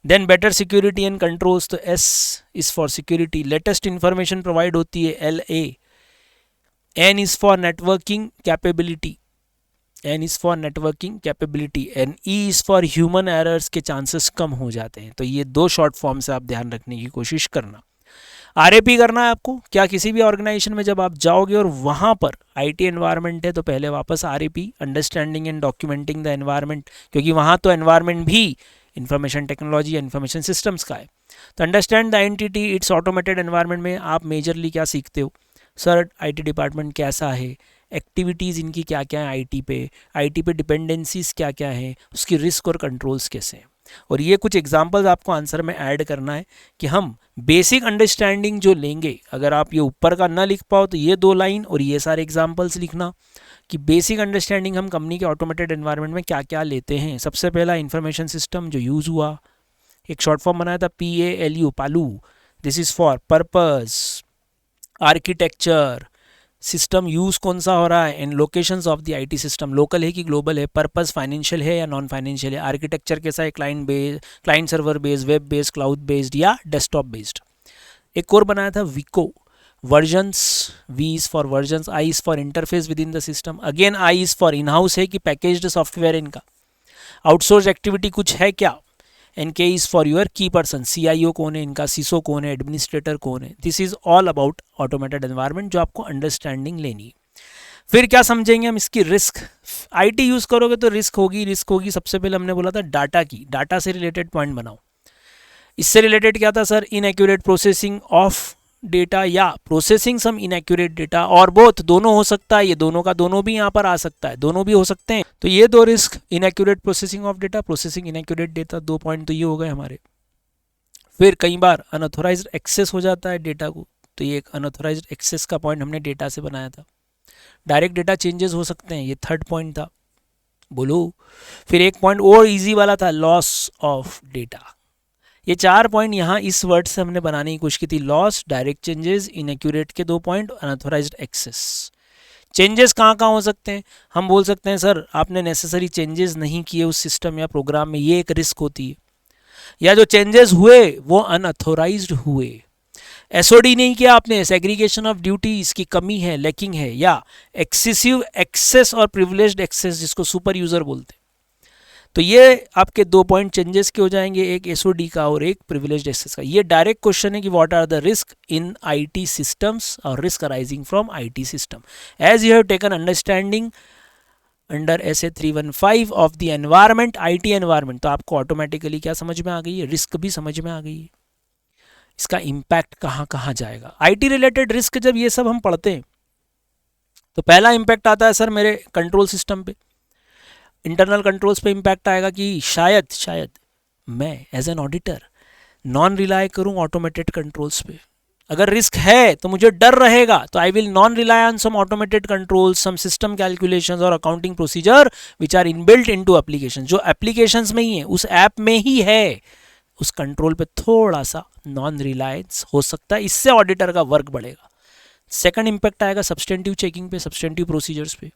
Speaker 1: Then better security and controls, तो S is for security. Latest information provide होती है LA. N is for networking capability, N is for networking capability. And E is for human errors के chances कम हो जाते हैं. तो ये 2 short form से आप ध्यान रखने की कोशिश करना. RAP करना है आपको. क्या किसी भी ऑर्गेनाइजेशन में जब आप जाओगे और वहाँ पर IT एनवायरनमेंट है, तो पहले वापस RAP, understanding and documenting the environment, क्योंकि वहाँ तो एनवायरनमेंट भी इंफॉर्मेशन टेक्नोलॉजी या इंफॉर्मेशन सिस्टम्स का है. तो understand the entity, it's automated environment में आप मेजरली क्या सीखते हो, सर IT डिपार्टमेंट कैसा है, एक्टिविटीज़ इनकी क्या क्या है IT पे डिपेंडेंसीज क्या क्या है, उसकी रिस्क और कंट्रोल्स कैसे हैं. और ये कुछ एग्जांपल्स आपको आंसर में ऐड करना है कि हम बेसिक अंडरस्टैंडिंग जो लेंगे, अगर आप ये ऊपर का ना लिख पाओ तो ये 2 लाइन और ये सारे एग्जांपल्स लिखना, कि बेसिक अंडरस्टैंडिंग हम कंपनी के ऑटोमेटेड एनवायरनमेंट में क्या क्या लेते हैं। सबसे पहला इंफॉर्मेशन सिस्टम जो यूज़ हुआ, एक शॉर्ट फॉर्म बनाया था PALU, Palu. This is for purpose, architecture, system use कौन सा हो रहा है, and locations of the IT system, local है कि ग्लोबल है, पर्पस फाइनेंशियल है या नॉन फाइनेंशियल है, आर्किटेक्चर कैसा है, client server based, web based, cloud based या डेस्कटॉप बेस्ड। एक और बनाया था Vicco, versions, V is for versions, I is for interface within the system, again I is for in-house है कि पैकेज्ड सॉफ्टवेयर इनका, आउटसोर्स एक्टिविटी कुछ है क्या, and K is for your की पर्सन, CIO कौन है इनका, CISO कौन है, एडमिनिस्ट्रेटर कौन है। This is all about automated environment जो आपको अंडरस्टैंडिंग लेनी है। फिर क्या समझेंगे हम इसकी रिस्क। IT यूज़ करोगे तो रिस्क होगी। सबसे पहले हमने बोला था डाटा की, डाटा से रिलेटेड पॉइंट बनाओ। इससे रिलेटेड क्या था sir, inaccurate processing of data या प्रोसेसिंग सम इनएक्यूरेट डेटा, और बोथ, दोनों हो सकता है, ये दोनों का दोनों भी यहाँ पर आ सकता है, दोनों भी हो सकते हैं। तो ये दो risk, inaccurate processing of data, processing inaccurate data, दो पॉइंट तो ये हो गए हमारे। फिर कई बार अनऑथोराइज्ड एक्सेस हो जाता है डेटा को, तो ये एक अनऑथोराइज्ड एक्सेस का पॉइंट हमने डेटा से बनाया था। डायरेक्ट डेटा चेंजेस हो सकते हैं, ये थर्ड पॉइंट था, बोलो। फिर एक पॉइंट और इजी वाला था, लॉस ऑफ डेटा। ये चार पॉइंट यहाँ इस वर्ड से हमने बनाने की कोशिश की थी, लॉस, डायरेक्ट चेंजेस, इनएक्यूरेट के दो पॉइंट, अनऑथोराइज्ड एक्सेस। चेंजेस कहाँ कहाँ हो सकते हैं, हम बोल सकते हैं सर आपने नेसेसरी चेंजेस नहीं किए उस सिस्टम या प्रोग्राम में, ये एक रिस्क होती है। या जो चेंजेस हुए वो अनऑथोराइज्ड हुए, SOD नहीं किया आपने, सेग्रीगेशन ऑफ ड्यूटी इसकी कमी है, लैकिंग है, या एक्सेसिव एक्सेस और प्रिविलेज्ड एक्सेस जिसको सुपर यूजर बोलते हैं। तो ये आपके दो पॉइंट चेंजेस के हो जाएंगे, एक SOD का और एक प्रिविलेज्ड एक्सेस का। ये डायरेक्ट क्वेश्चन है कि what are the risk in IT systems और risk arising from IT system, as you have taken understanding under SA 315 of the environment, IT environment. तो आपको ऑटोमेटिकली क्या समझ में आ गई है, रिस्क भी समझ में आ गई है, इसका इम्पैक्ट कहाँ कहाँ जाएगा। IT रिलेटेड रिस्क जब ये सब हम पढ़ते हैं तो पहला इम्पैक्ट आता है सर मेरे कंट्रोल सिस्टम पे, इंटरनल कंट्रोल्स पे इम्पैक्ट आएगा कि शायद मैं as an auditor non rely करूं ऑटोमेटेड कंट्रोल्स पे। अगर रिस्क है तो मुझे डर रहेगा, तो I will non rely on some automated controls, some system calculations और accounting procedure which are inbuilt into application, जो एप्लीकेशंस में ही है, उस ऐप में ही है, उस कंट्रोल पे थोड़ा सा नॉन रिलायंस हो सकता है, इससे ऑडिटर का वर्क बढ़ेगा। सेकंड इंपैक्ट आएगा सब्सटेंटिव चेकिंग पे, सब्सटेंटिव प्रोसीजर्स पे।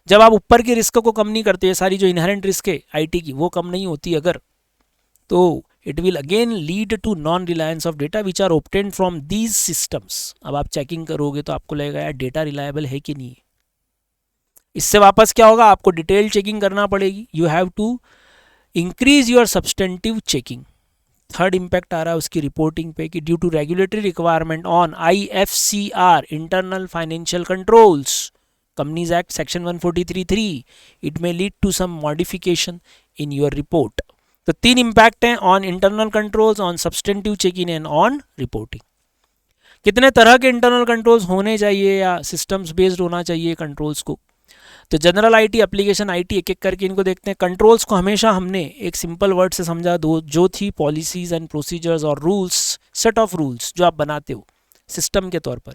Speaker 1: जब आप ऊपर के रिस्क को कम नहीं करते, सारी जो इनहेरेंट रिस्क है IT की वो कम नहीं होती अगर, तो it will again lead to non reliance of data which are obtained from these systems. अब आप चेकिंग करोगे तो आपको लगेगा यार डेटा रिलायबल है कि नहीं है। इससे वापस क्या होगा, आपको डिटेल चेकिंग करना पड़ेगी, you have to increase your substantive checking. Third impact आ रहा है उसकी रिपोर्टिंग पे कि due to regulatory requirement on IFCR, internal financial controls, Companies Act Section 143(3), it may lead to some modification in your report. तो तीन impact हैं, on internal controls, on substantive checking and on reporting. कितने तरह के internal controls होने चाहिए या systems based होना चाहिए कंट्रोल्स को, तो जनरल IT, एप्लीकेशन IT, एक एक करके इनको देखते हैं। कंट्रोल्स को हमेशा हमने एक सिंपल वर्ड से समझा दो, जो थी पॉलिसीज एंड प्रोसीजर्स और रूल्स, सेट ऑफ रूल्स जो आप बनाते हो सिस्टम के तौर पर।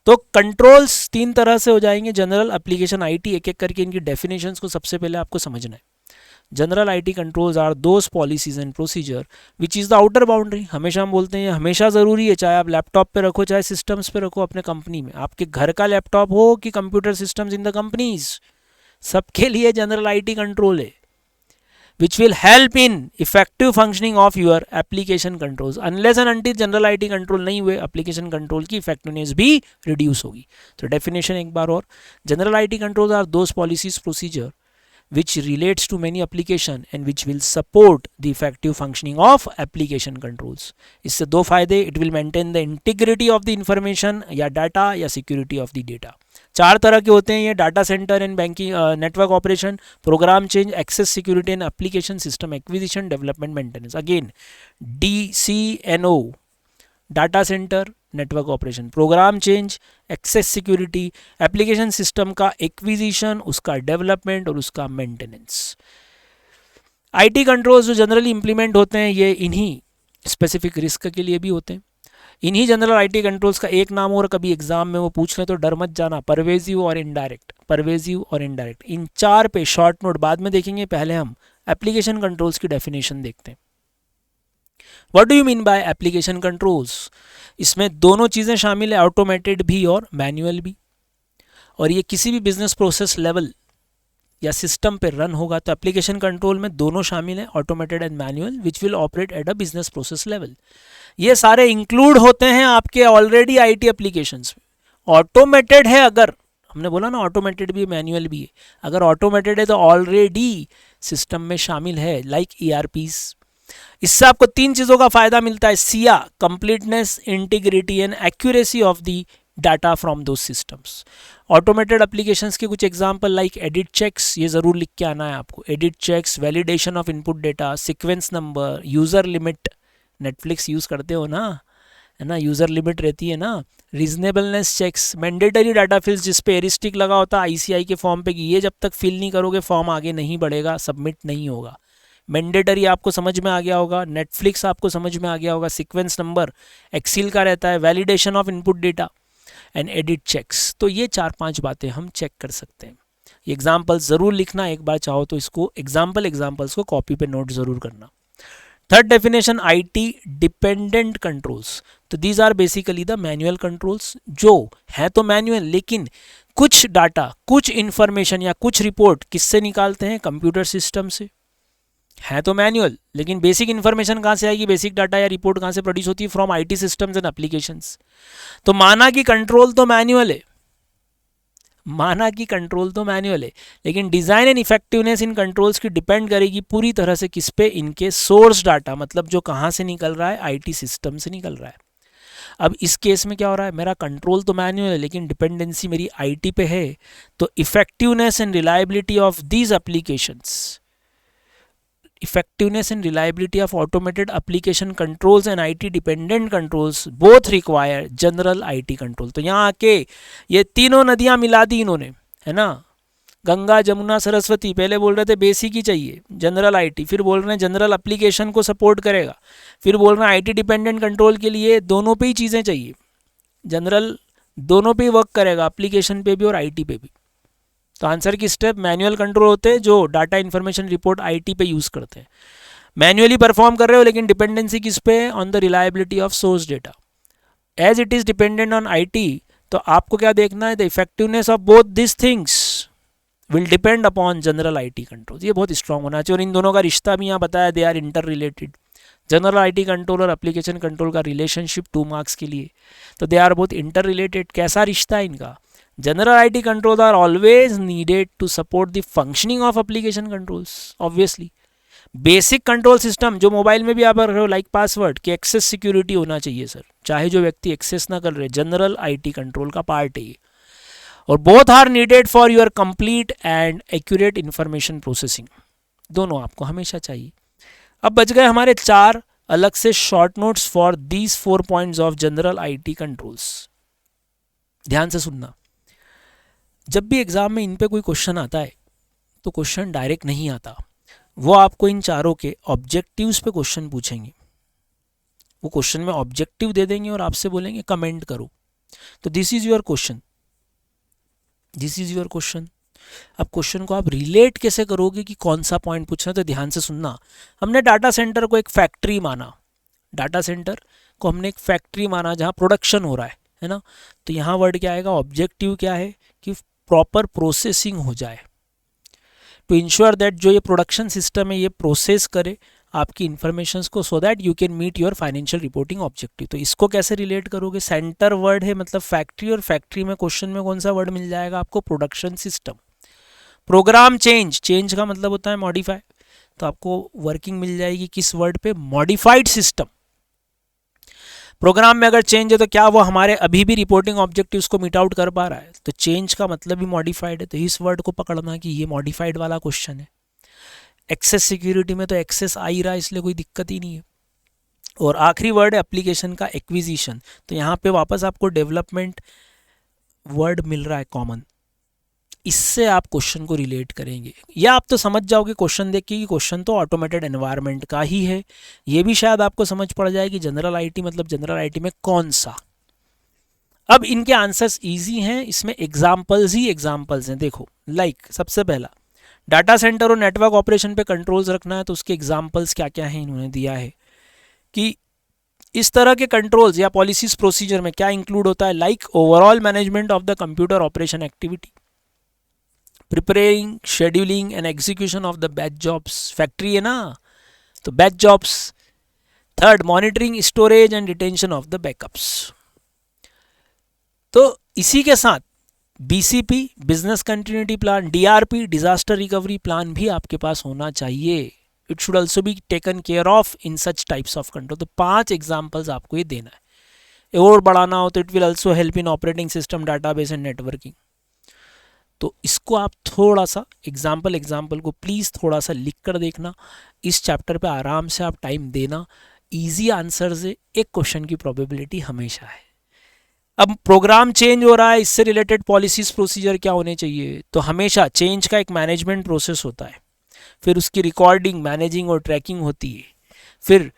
Speaker 1: तो कंट्रोल्स तीन तरह से हो जाएंगे, जनरल, एप्लीकेशन IT, एक एक करके इनकी डेफिनेशंस को सबसे पहले आपको समझना है। General IT controls are those policies and procedure which is the outer boundary. हमेशा हम बोलते हैं हमेशा ज़रूरी है, चाहे आप लैपटॉप पे रखो चाहे सिस्टम्स पे रखो अपने कंपनी में, आपके घर का लैपटॉप हो कि computer systems in the companies, सबके लिए जनरल IT कंट्रोल है, which will help in effective functioning of your application controls. Unless and until general IT control नहीं हुए, एप्लीकेशन कंट्रोल की इफेक्टिवनेस भी रिड्यूस होगी। तो डेफिनेशन एक बार और, general IT controls are those policies procedure which relates to many application and which will support the effective functioning of application controls. इससे दो फायदे, it will maintain the integrity of the information या data या security of the data। चार तरह के होते हैं ये, data centre and banking, network operation, program change, access security and application system acquisition, development, maintenance. Again DCNO, data centre, network operation, program change, access security, application system का acquisition, उसका development और उसका मेंटेनेंस। IT कंट्रोल्स जो generally implement होते हैं ये इन्हीं specific risk के लिए भी होते हैं। इन्हीं जनरल आईटी कंट्रोल्स का एक नाम और कभी एग्जाम में वो पूछ लें तो डर मत जाना, परवेजिव और इनडायरेक्ट, परवेजिव और इनडायरेक्ट। इन 4 पे शॉर्ट नोट बाद में देखेंगे, पहले हम एप्लीकेशन कंट्रोल्स की डेफिनेशन देखते हैं। What do you mean by application controls? इसमें दोनों चीज़ें शामिल है, ऑटोमेटेड भी और मैनुअल भी, और ये किसी भी बिजनेस प्रोसेस लेवल या सिस्टम पे रन होगा तो एप्लीकेशन कंट्रोल में दोनों शामिल हैं, automated and manual, which will operate at a business process level. ये सारे इंक्लूड होते हैं आपके ऑलरेडी आईटी एप्लीकेशंस में। ऑटोमेटेड है, अगर हमने बोला ना ऑटोमेटेड भी मैनुअल भी है, अगर ऑटोमेटेड है तो ऑलरेडी सिस्टम में शामिल है, लाइक ईआरपीस। इससे आपको 3 चीज़ों का फायदा मिलता है, Siya, completeness, integrity and accuracy of the data from दो सिस्टम्स। ऑटोमेटेड एप्लीकेशंस के कुछ एग्जांपल लाइक एडिट चेक्स, ये ज़रूर लिख के आना है आपको, edit checks, validation of input data, sequence number, user limit, Netflix use करते हो ना, है ना, यूज़र लिमिट रहती है ना, रीजनेबलनेस चेक्स, मैंडेटरी डाटा फिल्स जिस पे एरिस्टिक लगा होता है आईसीआई के फॉर्म पे कि ये जब तक फिल नहीं करोगे फॉर्म आगे नहीं बढ़ेगा, सबमिट नहीं होगा। मैंडेटरी आपको समझ में आ गया होगा, नेटफ्लिक्स आपको समझ में आ गया होगा, सीक्वेंस नंबर एक्सील का रहता है, validation of input data and edit checks. तो ये 4-5 बातें हम चेक कर सकते हैं। ये एग्जाम्पल ज़रूर लिखना, एक बार चाहो तो इसको एग्जाम्पल्स को कॉपी पे नोट ज़रूर करना। Third definition, IT dependent controls. तो these are basically the manual controls, जो है तो मैनुअल लेकिन कुछ डाटा, कुछ इंफॉर्मेशन या कुछ रिपोर्ट किससे निकालते हैं, कंप्यूटर सिस्टम से। है तो मैनुअल लेकिन बेसिक इन्फॉर्मेशन कहाँ से आएगी, बेसिक डाटा या रिपोर्ट कहाँ से प्रोड्यूस होती है, from IT systems and applications. तो माना कि कंट्रोल तो मैनुअल है, माना कि कंट्रोल तो मैनुअल है, लेकिन design and effectiveness in controls की डिपेंड करेगी पूरी तरह से किस पे, इनके सोर्स डाटा, मतलब जो कहाँ से निकल रहा है, आईटी सिस्टम से निकल रहा है। अब इस केस में क्या हो रहा है, मेरा कंट्रोल तो मैनुअल है लेकिन डिपेंडेंसी मेरी आईटी पे है, तो effectiveness and reliability of these applications, effectiveness and reliability of automated application controls and IT dependent controls both require general IT control। तो यहाँ आके ये तीनों नदियाँ मिला दी इन्होंने, है ना, गंगा जमुना सरस्वती। पहले बोल रहे थे बेसिक ही चाहिए जनरल आईटी, फिर बोल रहे हैं जनरल एप्लीकेशन को सपोर्ट करेगा, फिर बोल रहे हैं आईटी डिपेंडेंट कंट्रोल के लिए दोनों पे ही चीज़ें चाहिए, जनरल दोनों पे ही वर्क करेगा, एप्लीकेशन पे भी और आईटी पे भी। तो आंसर की स्टेप, मैनुअल कंट्रोल होते हैं जो डाटा इन्फॉर्मेशन रिपोर्ट आईटी पे यूज़ करते हैं, मैनुअली परफॉर्म कर रहे हो लेकिन डिपेंडेंसी किस पे, on the reliability of source data. As it is dependent on IT, तो आपको क्या देखना है, the effectiveness of both this things will depend upon general IT control. ये बहुत स्ट्रांग होना चाहिए, और इन दोनों का रिश्ता भी यहाँ बताया, they are inter related. General IT control और एप्लीकेशन कंट्रोल का रिलेशनशिप 2 मार्क्स के लिए, तो they are both inter related. कैसा रिश्ता है इनका, general IT controls are always needed to support the functioning of application controls obviously। Basic control system जो मोबाइल में भी आप रहे हो, लाइक पासवर्ड की एक्सेस सिक्योरिटी होना चाहिए सर, चाहे जो व्यक्ति एक्सेस ना कर रहे, जनरल आईटी कंट्रोल का पार्ट है ये। और both are needed for your complete and accurate information processing, दोनों आपको हमेशा चाहिए। अब बच गए हमारे 4 अलग से short notes for these 4 points of general IT controls. ध्यान से सुनना, जब भी एग्ज़ाम में इन पे कोई क्वेश्चन आता है तो क्वेश्चन डायरेक्ट नहीं आता, वो आपको इन चारों के ऑब्जेक्टिव्स पे क्वेश्चन पूछेंगे। वो क्वेश्चन में ऑब्जेक्टिव दे देंगे और आपसे बोलेंगे कमेंट करो। तो this is your question, this is your question. अब क्वेश्चन को आप रिलेट कैसे करोगे कि कौन सा पॉइंट पूछना, तो ध्यान से सुनना। हमने डाटा सेंटर को एक फैक्ट्री माना, डाटा सेंटर को हमने एक फैक्ट्री माना जहाँ प्रोडक्शन हो रहा है ना। तो यहाँ वर्ड क्या आएगा, ऑब्जेक्टिव क्या है कि प्रॉपर प्रोसेसिंग हो जाए, टू इंश्योर दैट जो ये प्रोडक्शन सिस्टम है ये प्रोसेस करे आपकी इन्फॉर्मेशंस को, so that you can meet your financial reporting objective. तो इसको कैसे रिलेट करोगे, सेंटर वर्ड है मतलब फैक्ट्री, और फैक्ट्री में क्वेश्चन में कौन सा वर्ड मिल जाएगा आपको, production system. Program change, change का मतलब होता है मॉडिफाई, तो आपको वर्किंग मिल जाएगी किस वर्ड पे, मॉडिफाइड सिस्टम। प्रोग्राम में अगर चेंज है तो क्या वो हमारे अभी भी रिपोर्टिंग ऑब्जेक्टिव्स को मीट आउट कर पा रहा है, तो चेंज का मतलब भी मॉडिफाइड है, तो इस वर्ड को पकड़ना कि ये मॉडिफाइड वाला क्वेश्चन है। एक्सेस सिक्योरिटी में तो एक्सेस आ ही रहा है इसलिए कोई दिक्कत ही नहीं है। और आखिरी वर्ड है एप्लीकेशन का एक्विजिशन, तो यहाँ पे वापस आपको डेवलपमेंट वर्ड मिल रहा है कॉमन। इससे आप क्वेश्चन को रिलेट करेंगे, या आप तो समझ जाओगे क्वेश्चन देख के कि क्वेश्चन तो ऑटोमेटेड एनवायरनमेंट का ही है। ये भी शायद आपको समझ पड़ जाए कि जनरल आईटी मतलब जनरल आईटी में कौन सा। अब इनके आंसर्स इजी हैं, इसमें एग्जाम्पल्स ही एग्जाम्पल्स हैं। देखो लाइक सबसे पहला डाटा सेंटर और नेटवर्क ऑपरेशन पे कंट्रोल्स रखना है, तो उसके एग्जाम्पल्स क्या क्या हैं इन्होंने दिया है कि इस तरह के कंट्रोल्स या पॉलिसीज प्रोसीजर में क्या इंक्लूड होता है। Like overall management of the computer operation activity, preparing scheduling and execution of the batch jobs, factory है ना तो batch jobs. Third monitoring storage and retention of the backups. तो इसी के साथ BCP business continuity plan, DRP disaster recovery plan भी आपके पास होना चाहिए। It should also be taken care of in such types of control. तो 5 एग्जाम्पल्स आपको ये देना है। और बढ़ाना हो तो it will also help in operating system database and networking. तो इसको आप थोड़ा सा एग्जाम्पल को प्लीज़ थोड़ा सा लिख कर देखना। इस चैप्टर पे आराम से आप टाइम देना। इजी आंसर से एक क्वेश्चन की प्रोबेबिलिटी हमेशा है। अब प्रोग्राम चेंज हो रहा है, इससे रिलेटेड पॉलिसीज प्रोसीजर क्या होने चाहिए, तो हमेशा चेंज का एक मैनेजमेंट प्रोसेस होता है, फिर उसकी रिकॉर्डिंग मैनेजिंग और ट्रैकिंग होती है, फिर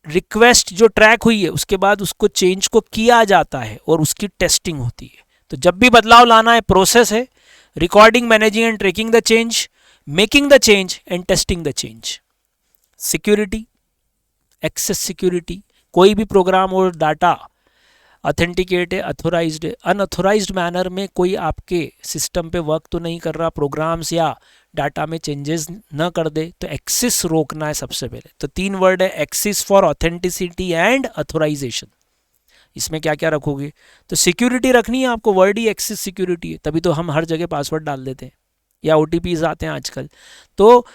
Speaker 1: रिक्वेस्ट जो ट्रैक हुई है उसके बाद उसको चेंज को किया जाता है और उसकी टेस्टिंग होती है। तो जब भी बदलाव लाना है प्रोसेस है, recording managing and tracking the change, making the change and testing the change. Security, access security, कोई भी प्रोग्राम और डाटा ऑथेंटिकेट है, अथोराइज्ड है, अनऑथोराइज्ड मैनर में कोई आपके सिस्टम पे वर्क तो नहीं कर रहा, प्रोग्राम्स या डाटा में चेंजेस न कर दे, तो एक्सेस रोकना है सबसे पहले। तो 3 वर्ड है, access for authenticity and authorisation. इसमें क्या क्या रखोगे, तो सिक्योरिटी रखनी है आपको, वर्ड ही एक्सेस सिक्योरिटी है, तभी तो हम हर जगह पासवर्ड डाल देते हैं या OTPs आते हैं आजकल। तो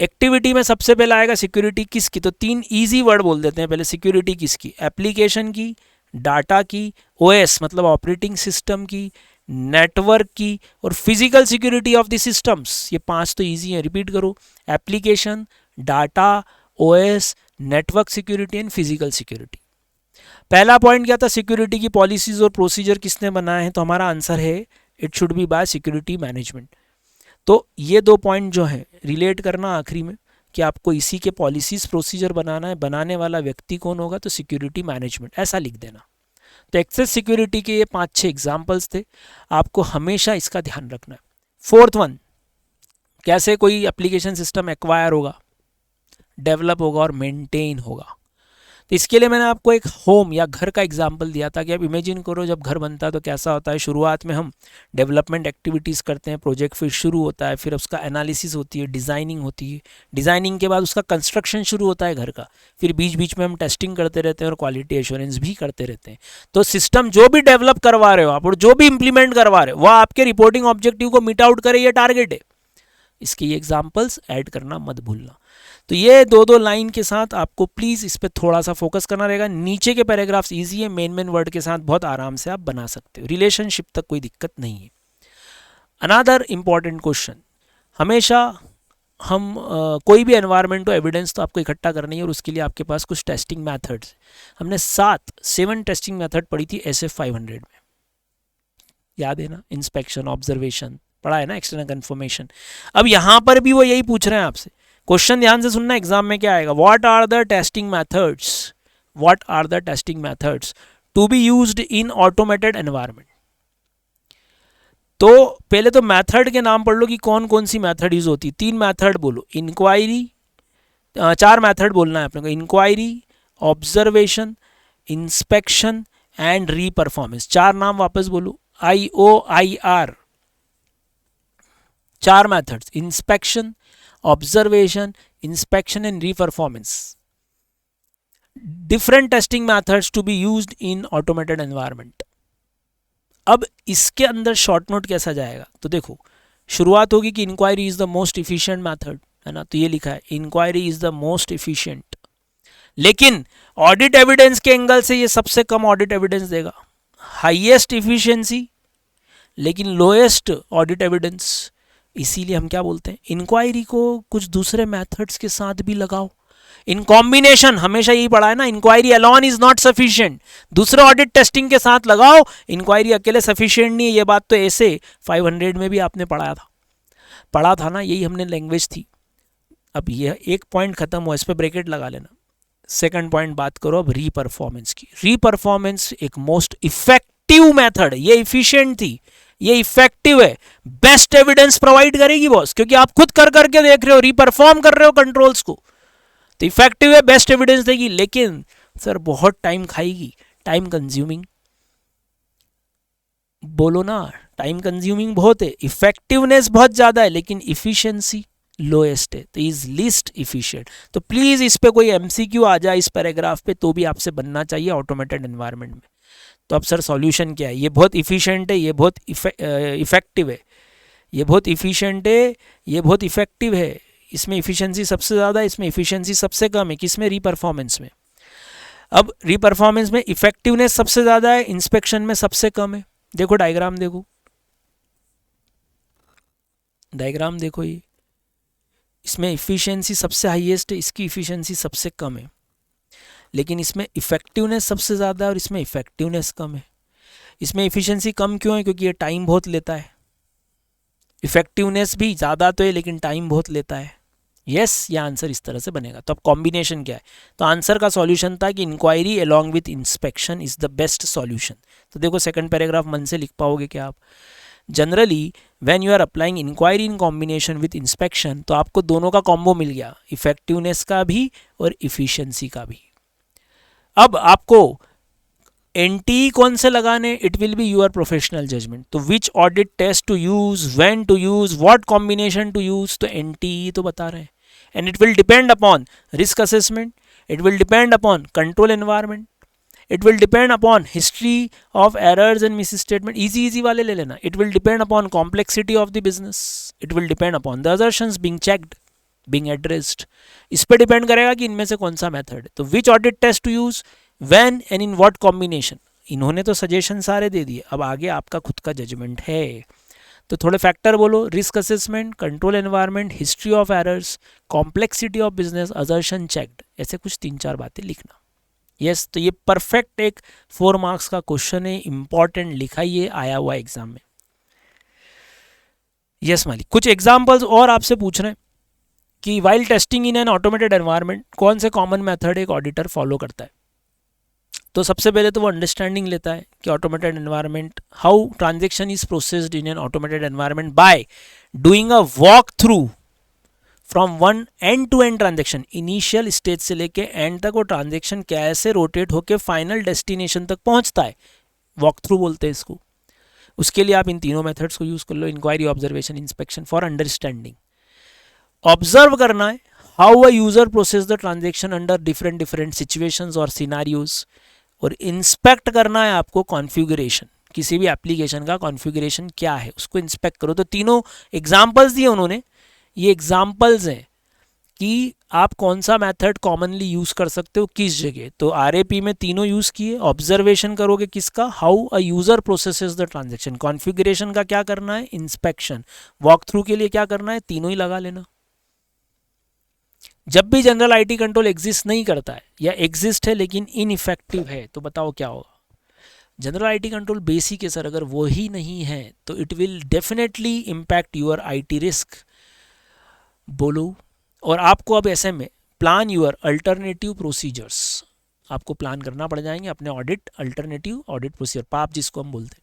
Speaker 1: एक्टिविटी में सबसे पहले आएगा सिक्योरिटी किसकी, तो 3 ईजी वर्ड बोल देते हैं पहले। सिक्योरिटी किसकी, एप्लीकेशन की, डाटा की, OS मतलब ऑपरेटिंग सिस्टम की, नेटवर्क की, और physical security of the systems. ये 5 तो इजी है, रिपीट करो, application, data, OS, network security and physical security. पहला पॉइंट क्या था, सिक्योरिटी की पॉलिसीज और प्रोसीजर किसने बनाए हैं, तो हमारा आंसर है it should be bye security management. तो ये 2 पॉइंट जो है रिलेट करना आखिरी में कि आपको इसी के पॉलिसीज प्रोसीजर बनाना है, बनाने वाला व्यक्ति कौन होगा, तो सिक्योरिटी मैनेजमेंट ऐसा लिख देना। तो एक्सेस सिक्योरिटी के ये 5-6 एग्जाम्पल्स थे, आपको हमेशा इसका ध्यान रखना है। 4th वन, कैसे कोई एप्लीकेशन सिस्टम एक्वायर होगा, डेवलप होगा और मेंटेन होगा। तो इसके लिए मैंने आपको एक होम या घर का एग्जाम्पल दिया था कि आप इमेजिन करो जब घर बनता है तो कैसा होता है। शुरुआत में हम डेवलपमेंट एक्टिविटीज़ करते हैं, प्रोजेक्ट फिर शुरू होता है, फिर उसका एनालिसिस होती है, डिज़ाइनिंग होती है, डिज़ाइनिंग के बाद उसका कंस्ट्रक्शन शुरू होता है घर का, फिर बीच बीच में हम टेस्टिंग करते रहते हैं और क्वालिटी एश्योरेंस भी करते रहते हैं। तो सिस्टम जो भी डेवलप करवा रहे हो आप और जो भी इंप्लीमेंट करवा रहे हो वह आपके रिपोर्टिंग ऑब्जेक्टिव को मीट आउट करे, ये टारगेट है। इसके ये एग्जाम्पल्स ऐड करना मत भूलना। तो ये 2 लाइन के साथ आपको प्लीज़ इस पर थोड़ा सा फोकस करना रहेगा। नीचे के पैराग्राफ्स इजी है, मेन वर्ड के साथ बहुत आराम से आप बना सकते हो, रिलेशनशिप तक कोई दिक्कत नहीं है। अनदर इम्पॉर्टेंट क्वेश्चन, हमेशा हम कोई भी एनवायरनमेंट हो एविडेंस तो आपको इकट्ठा करनी है और उसके लिए आपके पास कुछ टेस्टिंग मैथड्स। हमने 7 टेस्टिंग मैथड पढ़ी थी SF 500 में, याद है ना, इंस्पेक्शन, ऑब्जर्वेशन पढ़ा है ना, एक्सटर्नल कन्फर्मेशन। अब यहाँ पर भी वो यही पूछ रहे हैं आपसे, क्वेश्चन ध्यान से सुनना, एग्जाम में क्या आएगा, what are the testing methods, what are the testing methods to be used in automated environment. तो पहले तो मैथड के नाम पढ़ लो कि कौन कौन सी मैथड यूज होती है। 3 मैथड बोलो, इंक्वायरी, 4 मैथड बोलना है अपने को, inquiry, observation, inspection and reperformance. 4 नाम वापस बोलो, IOIR, 4 methods, inspection, observation, inspection and reperformance. Different testing methods to be used in automated environment. अब इसके अंदर शॉर्ट नोट कैसा जाएगा, तो देखो शुरुआत होगी कि inquiry is the most efficient method, है ना, तो ये लिखा है inquiry is the most efficient, लेकिन ऑडिट एविडेंस के एंगल से ये सबसे कम ऑडिट एविडेंस देगा, हाईएस्ट इफिशिएंसी लेकिन लोएस्ट ऑडिट एविडेंस। इसीलिए हम क्या बोलते हैं, इंक्वायरी को कुछ दूसरे मेथड्स के साथ भी लगाओ, इन कॉम्बिनेशन, हमेशा यही पढ़ा है ना, inquiry alone is not sufficient, दूसरे ऑडिट टेस्टिंग के साथ लगाओ, इंक्वायरी अकेले सफिशिएंट नहीं है। ये बात तो ऐसे 500 में भी आपने पढ़ा था ना, यही हमने लैंग्वेज थी। अब ये एक पॉइंट खत्म हुआ, इस पर ब्रैकेट लगा लेना। सेकंड पॉइंट बात करो अब रीपरफॉर्मेंस की। रीपरफॉर्मेंस एक मोस्ट इफेक्टिव मेथड, ये इफिशिएंट थी, ये इफेक्टिव है, बेस्ट एविडेंस प्रोवाइड करेगी बॉस, क्योंकि आप खुद कर करके देख रहे हो, रीपरफॉर्म कर रहे हो कंट्रोल्स को, तो इफेक्टिव है, बेस्ट एविडेंस देगी। लेकिन सर बहुत टाइम खाएगी, टाइम कंज्यूमिंग, बोलो ना, टाइम कंज्यूमिंग बहुत है, इफेक्टिवनेस बहुत ज्यादा है, लेकिन इफिशिएंसी लोएस्ट है, तो इज लीस्ट इफिशिएंट। तो प्लीज इस पे कोई एमसीक्यू आ जाए इस पैराग्राफ पे तो भी आपसे बनना चाहिए ऑटोमेटेड एनवायरनमेंट में। तो अब सर सॉल्यूशन क्या है? ये बहुत इफिशिएंट है, ये बहुत इफेक्टिव है, ये बहुत इफिशिएंट है, ये बहुत इफेक्टिव है, इसमें इफिशिएंसी सबसे ज़्यादा है, इसमें इफिशिएंसी सबसे कम है, किसमें? रीपरफॉर्मेंस में। अब रीपरफॉर्मेंस में इफेक्टिवनेस सबसे ज़्यादा है, इंस्पेक्शन में सबसे कम है। देखो डायग्राम देखो, डायग्राम देखो, ये इसमें इफिशिएंसी सबसे हाईएस्ट है, इसकी इफिशिएंसी सबसे कम है, लेकिन इसमें इफेक्टिवनेस सबसे ज़्यादा है और इसमें इफेक्टिवनेस कम है। इसमें इफिशिएंसी कम क्यों है? क्योंकि ये टाइम बहुत लेता है। इफेक्टिवनेस भी ज़्यादा तो है लेकिन टाइम बहुत लेता है। यस, ये आंसर इस तरह से बनेगा। तो अब कॉम्बिनेशन क्या है? तो आंसर का सॉल्यूशन था कि inquiry along with inspection is the best solution. तो देखो सेकंड पैराग्राफ मन से लिख पाओगे क्या आप? Generally when you are applying inquiry in combination with inspection, तो आपको दोनों का कॉम्बो मिल गया, इफेक्टिवनेस का भी और इफिशियंसी का भी। अब आपको एनटी कौन से लगाने? It will be your professional judgement. तो which audit test to use, when to use, what combination to use, तो एनटी तो बता रहे हैं। And it will depend upon risk assessment, it will depend upon control environment, it will depend upon history of errors and misstatement, easy वाले ले लेना। It will depend upon complexity of the business, it will depend upon the assertions being checked, being addressed. इस पर depend करेगा कि इनमें से कौन सा मेथड है। तो which audit test to use, when and in what combination, इन्होंने तो सजेशन सारे दे दिए, अब आगे आपका खुद का जजमेंट है। तो थोड़े फैक्टर बोलो, risk assessment, control environment, history of errors, complexity of business, assertion checked, ऐसे कुछ 3-4 बातें लिखना। यस, तो ये परफेक्ट एक 4 मार्क्स का क्वेश्चन है, इंपॉर्टेंट लिखा, ये आया हुआ एग्जाम में। यस मालिक, कुछ एग्जाम्पल्स और आपसे पूछ रहे हैं कि while testing in an automated environment कौन से कॉमन मेथड एक ऑडिटर फॉलो करता है? तो सबसे पहले तो वो अंडरस्टैंडिंग लेता है कि automated environment, how transaction is processed in an automated environment by doing a walk through from one end to end transaction, initial stage से लेके एंड तक वो ट्रांजेक्शन कैसे रोटेट होके फाइनल डेस्टिनेशन तक पहुंचता है, वॉक थ्रू बोलते हैं इसको। उसके लिए आप इन तीनों मेथड्स को यूज कर लो, inquiry, observation, inspection, for understanding. Observe करना है how a user process the transaction under different situations और सिनारियोज, और इंस्पेक्ट करना है आपको कॉन्फ़िगरेशन, किसी भी एप्लीकेशन का कॉन्फ़िगरेशन क्या है उसको इंस्पेक्ट करो। तो तीनों एग्जांपल्स दिए उन्होंने, ये एग्जांपल्स हैं कि आप कौन सा मेथड कॉमनली यूज कर सकते हो किस जगह। तो आरएपी में तीनों यूज किए। ऑब्जर्वेशन करोगे किसका? How a user processes the transaction. Configuration का क्या करना है? इंस्पेक्शन। वॉक थ्रू के लिए क्या करना है? तीनों ही लगा लेना। जब भी जनरल आईटी कंट्रोल एग्जिस्ट नहीं करता है या एग्जिस्ट है लेकिन इनइफेक्टिव है, तो बताओ क्या होगा? जनरल आईटी कंट्रोल बेसिक है सर, अगर वो ही नहीं है तो it will definitely impact your IT risk. बोलो। और आपको अब ऐसे में प्लान यूर अल्टरनेटिव प्रोसीजर्स, आपको प्लान करना पड़ जाएंगे अपने ऑडिट, अल्टरनेटिव ऑडिट प्रोसीजर, पाप जिसको हम बोलते हैं।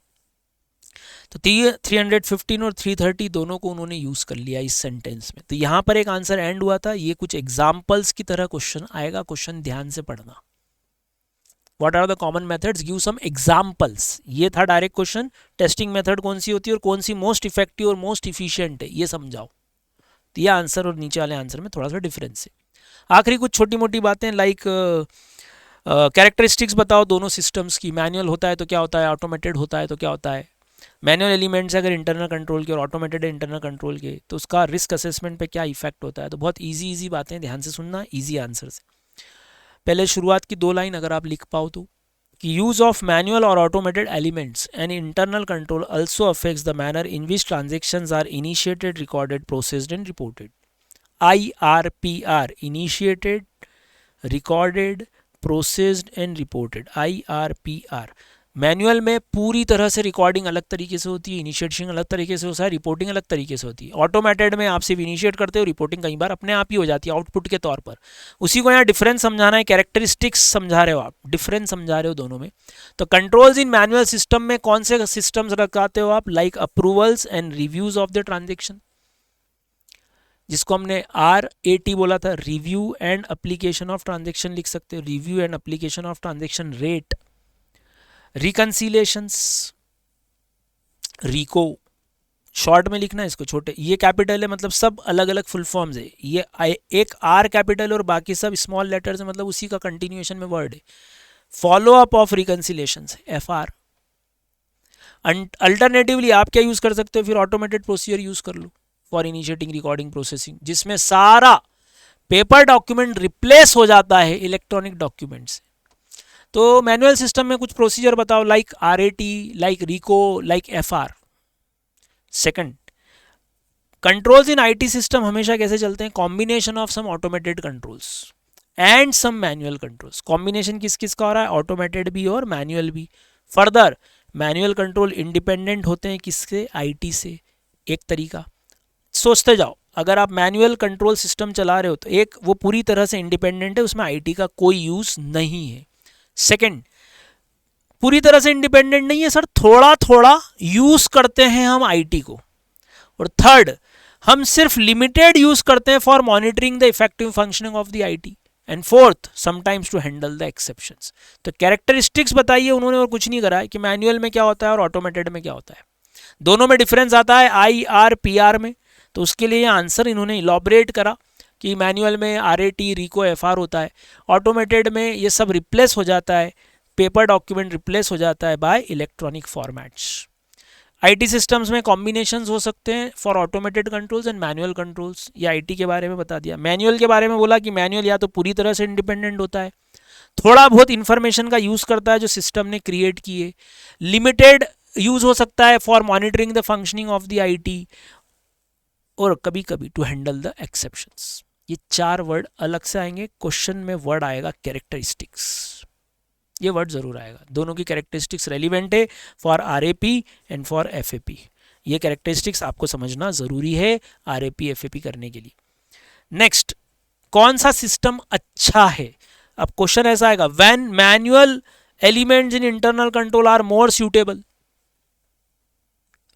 Speaker 1: तो 315 और 330 दोनों को उन्होंने यूज कर लिया इस सेंटेंस में। तो यहां पर एक आंसर एंड हुआ था, ये कुछ एग्जाम्पल्स की तरह क्वेश्चन आएगा, क्वेश्चन ध्यान से पढ़ना। What are the common methods, give some examples. ये था डायरेक्ट क्वेश्चन, टेस्टिंग मेथड कौन सी होती है और कौन सी मोस्ट इफेक्टिव और मोस्ट इफिशियंट है, ये समझाओ। तो ये आंसर और नीचे वाले आंसर में थोड़ा सा डिफरेंस है। आखिरी कुछ छोटी मोटी बातें लाइक कैरेक्टरिस्टिक्स बताओ दोनों सिस्टम्स की। मैनुअल होता है तो क्या होता है, ऑटोमेटेड होता है तो क्या होता है। मैनुअल एलिमेंट्स अगर इंटरनल कंट्रोल के और ऑटोमेटेड है इंटरनल कंट्रोल के, तो उसका रिस्क असेसमेंट पे क्या इफेक्ट होता है। तो बहुत इजी बातें, ध्यान से सुनना, इजी आंसर से। पहले शुरुआत की 2 लाइन अगर आप लिख पाओ तो, कि यूज ऑफ मैनुअल और automated elements and internal control also affects the manner in which transactions are initiated, recorded, processed and reported. IRPR, initiated, recorded, processed and reported, IRPR। Manual में पूरी तरह से रिकॉर्डिंग अलग तरीके से होती है, इनिशिएटिंग अलग तरीके से होता है, रिपोर्टिंग अलग तरीके से होती है। ऑटोमेटेड में आप सिर्फ इनिशिएट करते हो, रिपोर्टिंग कई बार अपने आप ही हो जाती है आउटपुट के तौर पर। उसी को यहाँ डिफरेंस समझाना है, कैरेक्टरिस्टिक्स समझा रहे हो आप, डिफरेंस समझा रहे हो दोनों में। तो कंट्रोल्स इन मैनुअल सिस्टम में कौन से सिस्टम्स रखाते हो आप? Like approvals and reviews of the transaction, जिसको हमने RAT बोला था, review and application of transaction लिख सकते हो, review and application of transaction RAT. Reconciliations, reco short में लिखना है इसको, छोटे, ये कैपिटल है मतलब सब अलग अलग फुल फॉर्म्स है। ये एक R कैपिटल और बाकी सब स्मॉल लेटर्स है, मतलब उसी का कंटिन्यूएशन में वर्ड है। Follow up of reconciliations, FR। Alternatively आप क्या यूज कर सकते हो फिर? ऑटोमेटेड प्रोसीजर यूज कर लो फॉर इनिशिएटिंग रिकॉर्डिंग प्रोसेसिंग, जिसमें सारा पेपर डॉक्यूमेंट रिप्लेस हो जाता है इलेक्ट्रॉनिक डॉक्यूमेंट से। तो मैनुअल सिस्टम में कुछ प्रोसीजर बताओ, लाइक RAT, लाइक रिको, like FR। Second, controls in IT system हमेशा कैसे चलते हैं? Combination of some automated controls and some manual controls. Combination किस किस का हो रहा है? ऑटोमेटेड भी और मैनुअल भी। फर्दर, मैनुअल कंट्रोल इंडिपेंडेंट होते हैं किससे? IT से। एक तरीका सोचते जाओ, अगर आप मैनुअल कंट्रोल सिस्टम चला रहे हो तो एक वो पूरी तरह से इंडिपेंडेंट है, उसमें IT का कोई यूज नहीं है। सेकंड, पूरी तरह से इंडिपेंडेंट नहीं है सर, थोड़ा थोड़ा यूज करते हैं हम IT को। और थर्ड, हम सिर्फ लिमिटेड यूज करते हैं for monitoring the effective functioning of the IT। And fourth, sometimes to handle the exceptions. तो कैरेक्टरिस्टिक्स बताइए उन्होंने, और कुछ नहीं करा है कि मैनुअल में क्या होता है और ऑटोमेटेड में क्या होता है। दोनों में डिफरेंस आता है IRPR में, तो उसके लिए आंसर इन्होंने इलॉबरेट करा कि मैनुअल में RAT, रिको, FR होता है, ऑटोमेटेड में ये सब रिप्लेस हो जाता है, पेपर डॉक्यूमेंट रिप्लेस हो जाता है bye electronic formats. IT systems में कॉम्बिनेशंस हो सकते हैं for automated controls and manual controls. ये IT के बारे में बता दिया। मैनुअल के बारे में बोला कि मैनुअल या तो पूरी तरह से इंडिपेंडेंट होता है, थोड़ा बहुत इंफॉर्मेशन का यूज करता है जो सिस्टम ने क्रिएट किए, लिमिटेड यूज हो सकता है for monitoring the functioning of the IT, और कभी कभी टू हैंडल द एक्सेप्शंस। ये चार वर्ड अलग से आएंगे क्वेश्चन में, वर्ड आएगा कैरेक्टरिस्टिक्स, ये वर्ड जरूर आएगा। दोनों की कैरेक्टरिस्टिक्स रेलिवेंट है for RAP and for FAP। ये कैरेक्टरिस्टिक्स आपको समझना जरूरी है RAP FAP करने के लिए। नेक्स्ट, कौन सा सिस्टम अच्छा है? अब क्वेश्चन ऐसा आएगा, when manual elements in internal control are more suitable.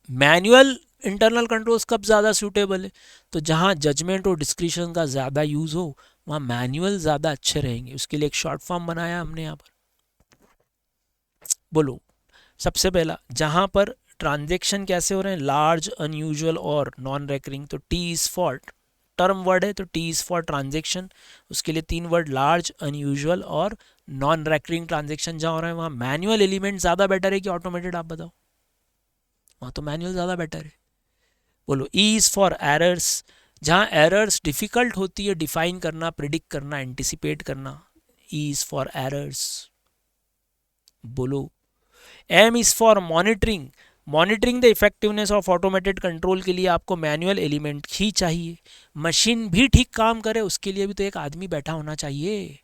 Speaker 1: Manual internal controls कब ज़्यादा सूटेबल है? तो जहाँ जजमेंट और डिस्क्रिशन का ज़्यादा यूज़ हो वहाँ मैनुअल ज़्यादा अच्छे रहेंगे। उसके लिए एक शॉर्ट फॉर्म बनाया हमने यहाँ पर। बोलो, सबसे पहला, जहाँ पर ट्रांजेक्शन कैसे हो रहे हैं, लार्ज, अनयूजुअल और नॉन रेकरिंग, तो T is for term word है, तो T इज़ फॉर ट्रांजेक्शन। उसके लिए तीन वर्ड, लार्ज, अनयूजुअल और नॉन रेकरिंग ट्रांजेक्शन जहाँ हो रहे हैं वहाँ मैनुअल एलिमेंट ज़्यादा बेटर है कि ऑटोमेटेड? आप बताओ। वहाँ तो मैनुअल ज़्यादा बेटर है। बोलो, E इज़ फॉर एरर्स, जहाँ एरर्स डिफ़िकल्ट होती है डिफाइन करना, प्रिडिक्ट करना, एंटिसिपेट करना, E इज़ फॉर एरर्स। बोलो, M is for monitoring, monitoring the effectiveness of automated control के लिए आपको मैनुअल एलिमेंट ही चाहिए। मशीन भी ठीक काम करे उसके लिए भी तो एक आदमी बैठा होना चाहिए,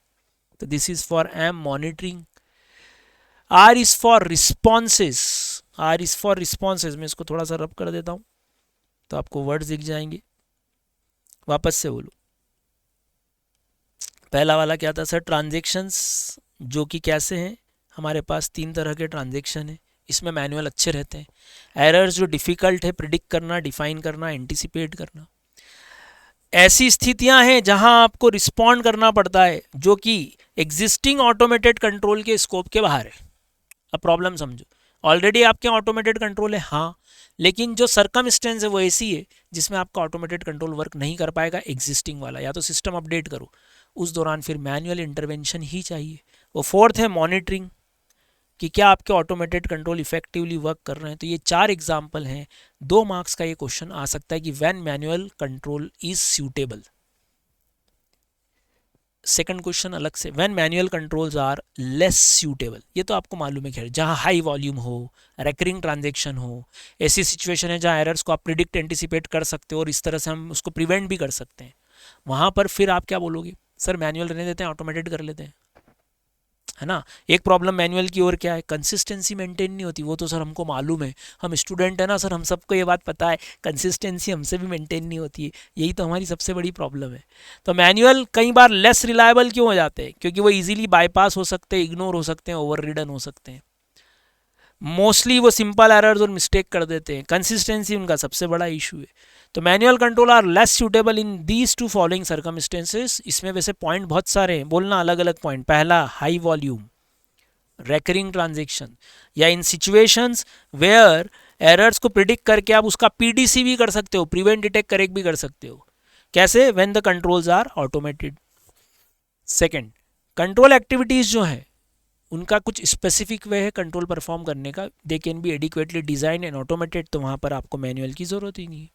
Speaker 1: तो this is for M, monitoring. R is for responses, R is for responses. मैं इसको थोड़ा सा रब कर देता हूँ तो आपको वर्ड्स दिख जाएंगे। वापस से बोलो, पहला वाला क्या था सर? ट्रांजेक्शन्स, जो कि कैसे हैं, हमारे पास तीन तरह के ट्रांजेक्शन हैं, इसमें मैनुअल अच्छे रहते हैं। एरर्स जो डिफ़िकल्ट है प्रिडिक्ट करना, डिफाइन करना, एंटिसिपेट करना। ऐसी स्थितियां हैं जहां आपको रिस्पॉन्ड करना पड़ता है जो कि एग्जिस्टिंग ऑटोमेटेड कंट्रोल के स्कोप के बाहर है। अब प्रॉब्लम समझो, ऑलरेडी आपके ऑटोमेटेड कंट्रोल है, हाँ, लेकिन जो सर्कमस्टेंस है वो ऐसी है जिसमें आपका ऑटोमेटेड कंट्रोल वर्क नहीं कर पाएगा एग्जिस्टिंग वाला, या तो सिस्टम अपडेट करो, उस दौरान फिर मैनुअल इंटरवेंशन ही चाहिए। वो फोर्थ है मॉनिटरिंग, कि क्या आपके ऑटोमेटेड कंट्रोल इफेक्टिवली वर्क कर रहे हैं। तो ये चार एग्जाम्पल हैं, 2 मार्क्स का ये क्वेश्चन आ सकता है कि when manual control is suitable. Second question अलग से, when manual controls are less suitable, ये तो आपको मालूम है खैर, जहाँ हाई वॉल्यूम हो, रेकरिंग ट्रांजेक्शन हो, ऐसी सिचुएशन है जहाँ एरर्स को आप प्रिडिक्ट एंटिसिपेट कर सकते हो और इस तरह से हम उसको प्रिवेंट भी कर सकते हैं, वहाँ पर फिर आप क्या बोलोगे? सर मैनुअल रहने देते हैं, ऑटोमेटेड कर लेते हैं, है ना। एक प्रॉब्लम मैनुअल की ओर क्या है, कंसिस्टेंसी मेंटेन नहीं होती। वो तो सर हमको मालूम है, हम स्टूडेंट है ना सर, हम सबको ये बात पता है, कंसिस्टेंसी हमसे भी मेंटेन नहीं होती है, यही तो हमारी सबसे बड़ी प्रॉब्लम है। तो मैनुअल कई बार लेस रिलायबल क्यों हो जाते हैं, क्योंकि वो इजीली बाईपास हो सकते हैं, इग्नोर हो सकते हैं, ओवर रिडन हो सकते हैं। मोस्टली वो सिंपल एरर्स और मिस्टेक कर देते हैं, कंसिस्टेंसी उनका सबसे बड़ा इशू है। तो manual control are less suitable in these two following circumstances. इसमें वैसे पॉइंट बहुत सारे हैं, बोलना अलग अलग पॉइंट। पहला, हाई वॉल्यूम रेकरिंग ट्रांजेक्शन, या इन सिचुएशंस वेयर एरर्स को प्रिडिक्ट करके आप उसका पीडीसी भी कर सकते हो, प्रिवेंट डिटेक्ट करेक्ट भी कर सकते हो। कैसे, when the controls are automated. Second, control activities जो है उनका कुछ स्पेसिफिक वे है कंट्रोल परफॉर्म करने का, they can be adequately design and automated, तो वहाँ पर आपको मैनुअल की ज़रूरत ही नहीं है।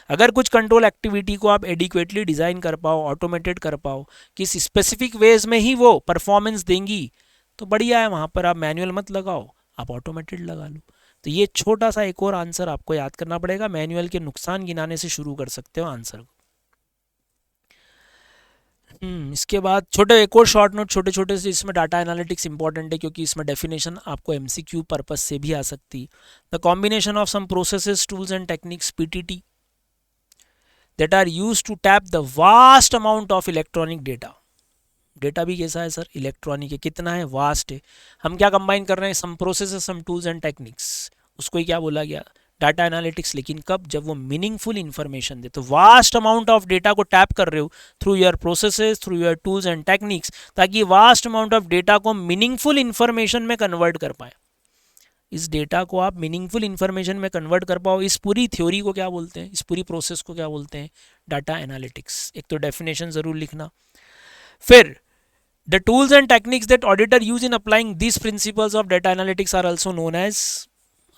Speaker 1: अगर कुछ कंट्रोल एक्टिविटी को आप एडिक्वेटली डिज़ाइन कर पाओ, ऑटोमेटेड कर पाओ, किस स्पेसिफिक वेज में ही वो परफॉर्मेंस देंगी, तो बढ़िया है, वहाँ पर आप मैनुअल मत लगाओ, आप ऑटोमेटेड लगा लो। तो ये छोटा सा एक और आंसर आपको याद करना पड़ेगा। मैनुअल के नुकसान गिनाने से शुरू कर सकते हो आंसर को। इसके बाद छोटे एक और शॉर्ट नोट, छोटे छोटे से, इसमें डाटा एनालिटिक्स इंपॉर्टेंट है क्योंकि इसमें डेफिनेशन आपको एमसीक्यू पर्पस से भी आ सकती। The combination of some processes, tools and techniques, PTT, that are use to tap the vast amount of electronic data. Data भी कैसा है सर, इलेक्ट्रॉनिक है, कितना है, वास्ट है। हम क्या कंबाइन कर रहे हैं, some processes, some tools and techniques, उसको ही क्या बोला गया, डाटा एनालिटिक्स। लेकिन कब, जब वो मीनिंगफुल इंफॉर्मेशन दे। तो वास्ट अमाउंट ऑफ डेटा को टैप कर रहे हो through your processes, through your tools and techniques, ताकि वास्ट अमाउंट ऑफ डेटा को मीनिंगफुल इंफॉर्मेशन में कन्वर्ट कर पाए। इस डेटा को आप मीनिंगफुल इंफॉर्मेशन में कन्वर्ट कर पाओ, इस पूरी थ्योरी को क्या बोलते हैं, इस पूरी प्रोसेस को क्या बोलते हैं, डाटा एनालिटिक्स। एक तो डेफिनेशन जरूर लिखना। फिर the tools and techniques that auditor use in applying these principles of data analytics are also known as,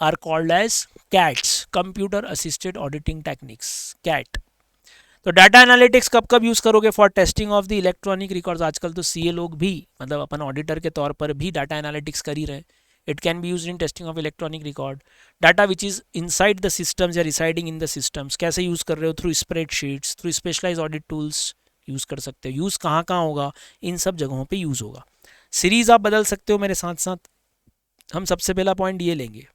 Speaker 1: are called as CATs, computer assisted auditing techniques, CAT। तो डाटा एनालिटिक्स कब कब use करोगे, for testing of the electronic records. आजकल तो CA लोग भी, मतलब अपन auditor के तौर पर भी डाटा एनालिटिक्स कर ही रहे। It can be use in testing of electronic record, data which is inside the systems या रिसाइडिंग इन द सिस्टम्स। कैसे यूज कर रहे हो, through spreadsheets, through specialise audit tools use कर सकते हो। यूज कहाँ कहाँ होगा, इन सब जगहों पे यूज होगा। सीरीज आप बदल सकते हो मेरे साथ साथ। हम सबसे पहला पॉइंट ये लेंगे,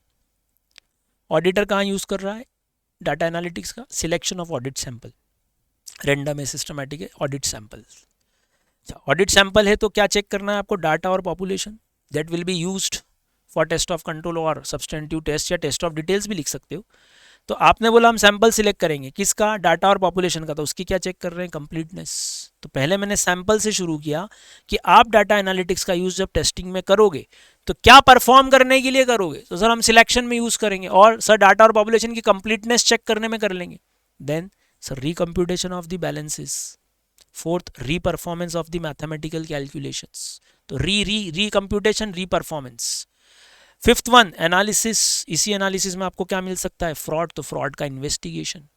Speaker 1: ऑडिटर कहाँ यूज कर रहा है डाटा एनालिटिक्स का, selection of audit sample, random है, सिस्टमैटिक है, ऑडिट सैंपल। ऑडिट सैंपल है तो क्या चेक करना है आपको, डाटा और population, that will be used for test of control और सब्सटेंटिव टेस्ट, या टेस्ट ऑफ डिटेल्स भी लिख सकते हो। तो आपने बोला हम सैंपल सिलेक्ट करेंगे, किसका, डाटा और पॉपुलेशन का, तो उसकी क्या चेक कर रहे हैं, कंप्लीटनेस। तो पहले मैंने सैंपल से शुरू किया कि आप डाटा एनालिटिक्स का यूज जब टेस्टिंग में करोगे तो क्या परफॉर्म करने के लिए करोगे, तो सर हम सिलेक्शन में यूज करेंगे, और सर डाटा और पॉपुलेशन की कंप्लीटनेस चेक करने में कर लेंगे। Then sir recomputation of the balances. Fourth, reperformance of the mathematical calculations, तो recomputation, reperformance. Fifth one, analysis. इसी एनालिसिस में आपको क्या मिल सकता है, फ्रॉड, तो फ्रॉड का इन्वेस्टिगेशन।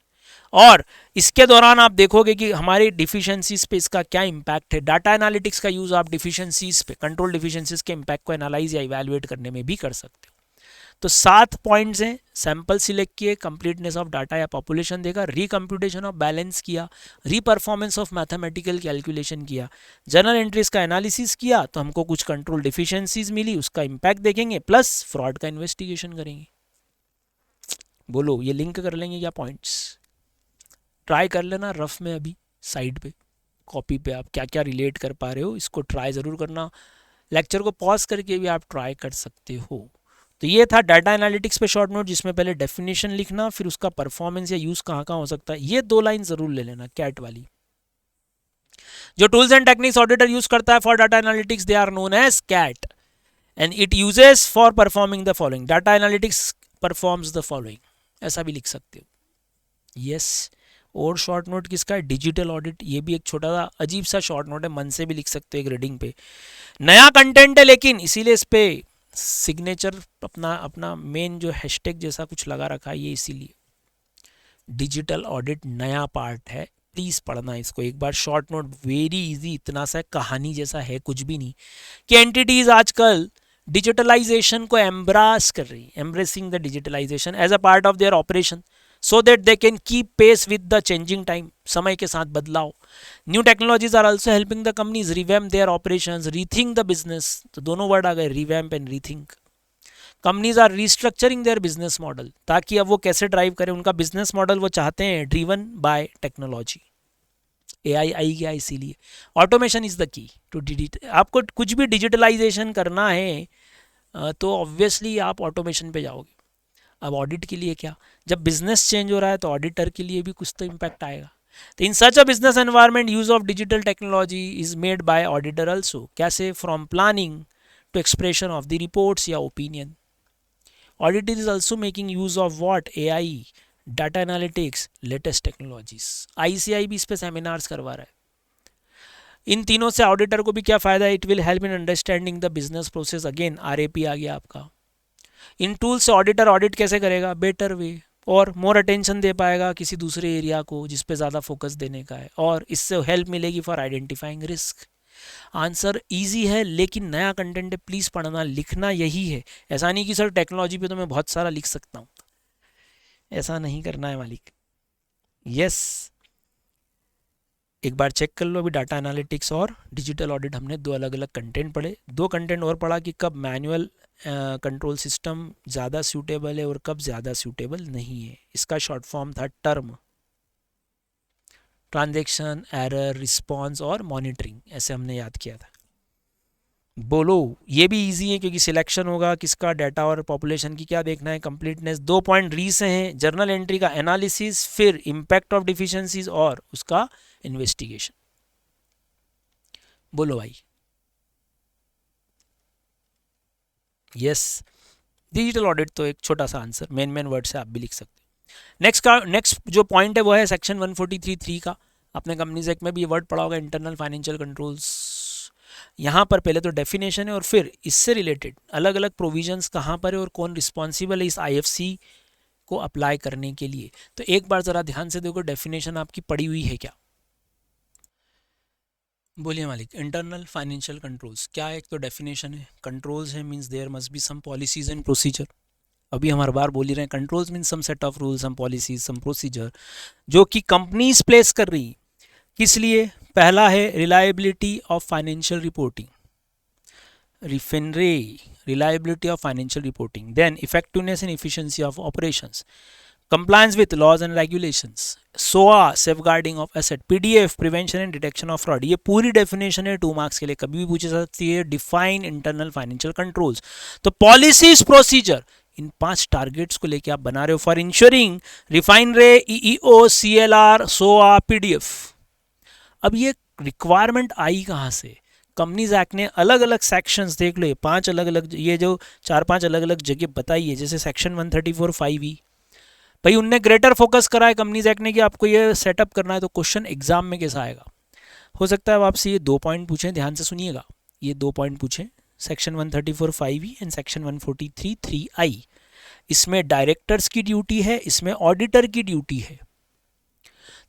Speaker 1: और इसके दौरान आप देखोगे कि हमारी डिफिशिएंसीज पे इसका क्या इंपैक्ट है। डाटा एनालिटिक्स का यूज आप डिफिशिएंसीज पे, कंट्रोल डिफिशिएंसीज के इंपैक्ट को एनालाइज या इवैल्यूएट करने में भी कर सकते हो। तो 7 पॉइंट्स हैं, सैंपल सिलेक्ट किए, कंप्लीटनेस ऑफ डाटा या पॉपुलेशन देखा, रिकम्प्यूटेशन ऑफ बैलेंस किया, री परफॉर्मेंस ऑफ मैथमेटिकल कैलकुलेशन किया, जर्नल एंट्रीज का एनालिसिस किया तो हमको कुछ कंट्रोल डिफिशिएंसीज मिली, उसका इंपैक्ट देखेंगे, प्लस फ्रॉड का इन्वेस्टिगेशन करेंगे। बोलो ये लिंक कर लेंगे क्या पॉइंट्स, ट्राई कर लेना रफ में, अभी साइड पे कॉपी पे आप क्या क्या रिलेट कर पा रहे हो, इसको ट्राई ज़रूर करना। लेक्चर को पॉज करके भी आप ट्राई कर सकते हो। तो ये था डाटा एनालिटिक्स पे शॉर्ट नोट, जिसमें पहले डेफिनेशन लिखना, फिर उसका परफॉर्मेंस या यूज कहाँ कहाँ हो सकता है। ये 2 लाइन जरूर ले लेना, कैट वाली। जो tools and techniques auditor use करता है for data analytics, they are known as CAAT, and it uses for performing the following. Data analytics performs the following, ऐसा भी लिख सकते हो। यस और शॉर्ट नोट किसका है, डिजिटल ऑडिट। ये भी एक छोटा सा अजीब सा शॉर्ट नोट है, मन से भी लिख सकते हो एक रीडिंग पे। नया कंटेंट है लेकिन, इसीलिए इस पे सिग्नेचर अपना मेन जो हैशटैग जैसा कुछ लगा रखा है, ये इसीलिए। डिजिटल ऑडिट नया पार्ट है, प्लीज पढ़ना इसको एक बार। शॉर्ट नोट वेरी इजी, इतना सा कहानी जैसा है, कुछ भी नहीं। कि एंटिटीज आजकल डिजिटलाइजेशन को एम्ब्रास कर रही है, embracing the digitalisation as a part of their operation. so that they can keep pace with the changing time. समय के साथ बदलाव. New technologies are also helping the companies revamp their operations, rethink the business. तो दोनों word आ गए, revamp and rethink. Companies are restructuring their business model, ताकि अब वो कैसे ड्राइव करें उनका बिजनेस मॉडल. वो चाहते हैं ड्रिवन बाय टेक्नोलॉजी. AI आई गया इसीलिए. Automation is the key two digit. आपको कुछ भी डिजिटलाइजेशन करना है तो ऑब्वियसली आप ऑटोमेशन पे जाओगे. अब ऑडिट के लिए क्या, जब बिजनेस चेंज हो रहा है तो ऑडिटर के लिए भी कुछ तो इम्पैक्ट आएगा. तो in such a business environment use of digital technology is made by auditor also. कैसे? From planning to expression of the reports या opinion. Auditor is also making use of what? AI, data analytics, latest technologies. ICI भी इस पे seminars करवा रहा है. इन तीनों से ऑडिटर को भी क्या फ़ायदा है? It will help in understanding the business process. Again RAP आ गया आपका. इन टूल से ऑडिटर ऑडिट कैसे करेगा? बेटर वे, और मोर अटेंशन दे पाएगा किसी दूसरे एरिया को जिस पे ज़्यादा फोकस देने का है, और इससे हेल्प मिलेगी for identifying risk. Answer easy है, लेकिन नया कंटेंट है, प्लीज़ पढ़ना लिखना यही है. ऐसा नहीं कि सर टेक्नोलॉजी पे तो मैं बहुत सारा लिख सकता हूँ, ऐसा नहीं करना है मालिक. यस, एक बार चेक कर लो. अभी डाटा एनालिटिक्स और डिजिटल ऑडिट हमने दो अलग अलग कंटेंट पढ़े. दो कंटेंट और पढ़ा कि कब मैनुअल कंट्रोल सिस्टम ज़्यादा सूटेबल है और कब ज़्यादा सूटेबल नहीं है. इसका शॉर्ट फॉर्म था टर्म. ट्रांजैक्शन, एरर, रिस्पॉन्स और मॉनिटरिंग, ऐसे हमने याद किया था. बोलो, ये भी इजी है क्योंकि सिलेक्शन होगा किसका, डाटा और पॉपुलेशन की क्या देखना है, कंप्लीटनेस. 2 पॉइंट री से हैं, जर्नल एंट्री का एनालिसिस, फिर इम्पैक्ट ऑफ डिफिशिएंसीज और उसका इन्वेस्टिगेशन. बोलो भाई. यस, डिजिटल ऑडिट तो एक छोटा सा आंसर, मेन वर्ड से आप भी लिख सकते हो. नेक्स्ट जो पॉइंट है वो है सेक्शन 143(3) का. आपने कंपनीज एक्ट में भी ये वर्ड पढ़ा होगा, इंटरनल फाइनेंशियल कंट्रोल्स. यहाँ पर पहले तो डेफिनेशन है और फिर इससे रिलेटेड अलग अलग प्रोविजंस कहाँ पर है और कौन रिस्पॉन्सिबल है इस IFC को अप्लाई करने के लिए. तो एक बार ज़रा ध्यान से देखो, डेफिनेशन आपकी पड़ी हुई है क्या? बोलिए मालिक. इंटरनल फाइनेंशियल कंट्रोल्स क्या है? एक तो डेफिनेशन है, कंट्रोल्स है means there must be some policies and procedure. अभी हम हर बार बोल ही रहे हैं, controls means some set of rules, some policies, some procedure जो कि कंपनीज प्लेस कर रही. किस लिए? पहला है रिलायबिलिटी ऑफ फाइनेंशियल रिपोर्टिंग, रिफिनरे, reliability of financial reporting. Then effectiveness and efficiency of operations, compliance with laws and regulations, SOA safeguarding of asset, PDF prevention and detection of fraud. ये पूरी definition है 2 मार्क्स के लिए, कभी भी पूछी सकती है. Define internal financial controls. तो पॉलिसीज, प्रोसीजर, इन 5 टारगेट्स को लेके आप बना रहे हो फॉर इंश्योरिंग रिफाइनरे, EEO, CLR, SOA, PDF. अब ये रिक्वायरमेंट आई कहाँ से? कंपनीज एक्ट ने अलग अलग सेक्शंस, देख लो ये 5 अलग अलग, ये जो 4-5 अलग अलग जगह बताई है, जैसे सेक्शन 134(5)(e) भाई उनने ग्रेटर फोकस करा है कंपनीज एक्ट ने कि आपको ये सेटअप करना है. तो क्वेश्चन एग्जाम में कैसा आएगा? हो सकता है आपसे ये 2 पॉइंट पूछें, ध्यान से सुनिएगा. ये 2 पॉइंट पूछें, section 134(5)(e) and section 143(3)(i). इसमें डायरेक्टर्स की ड्यूटी है, इसमें ऑडिटर की ड्यूटी है.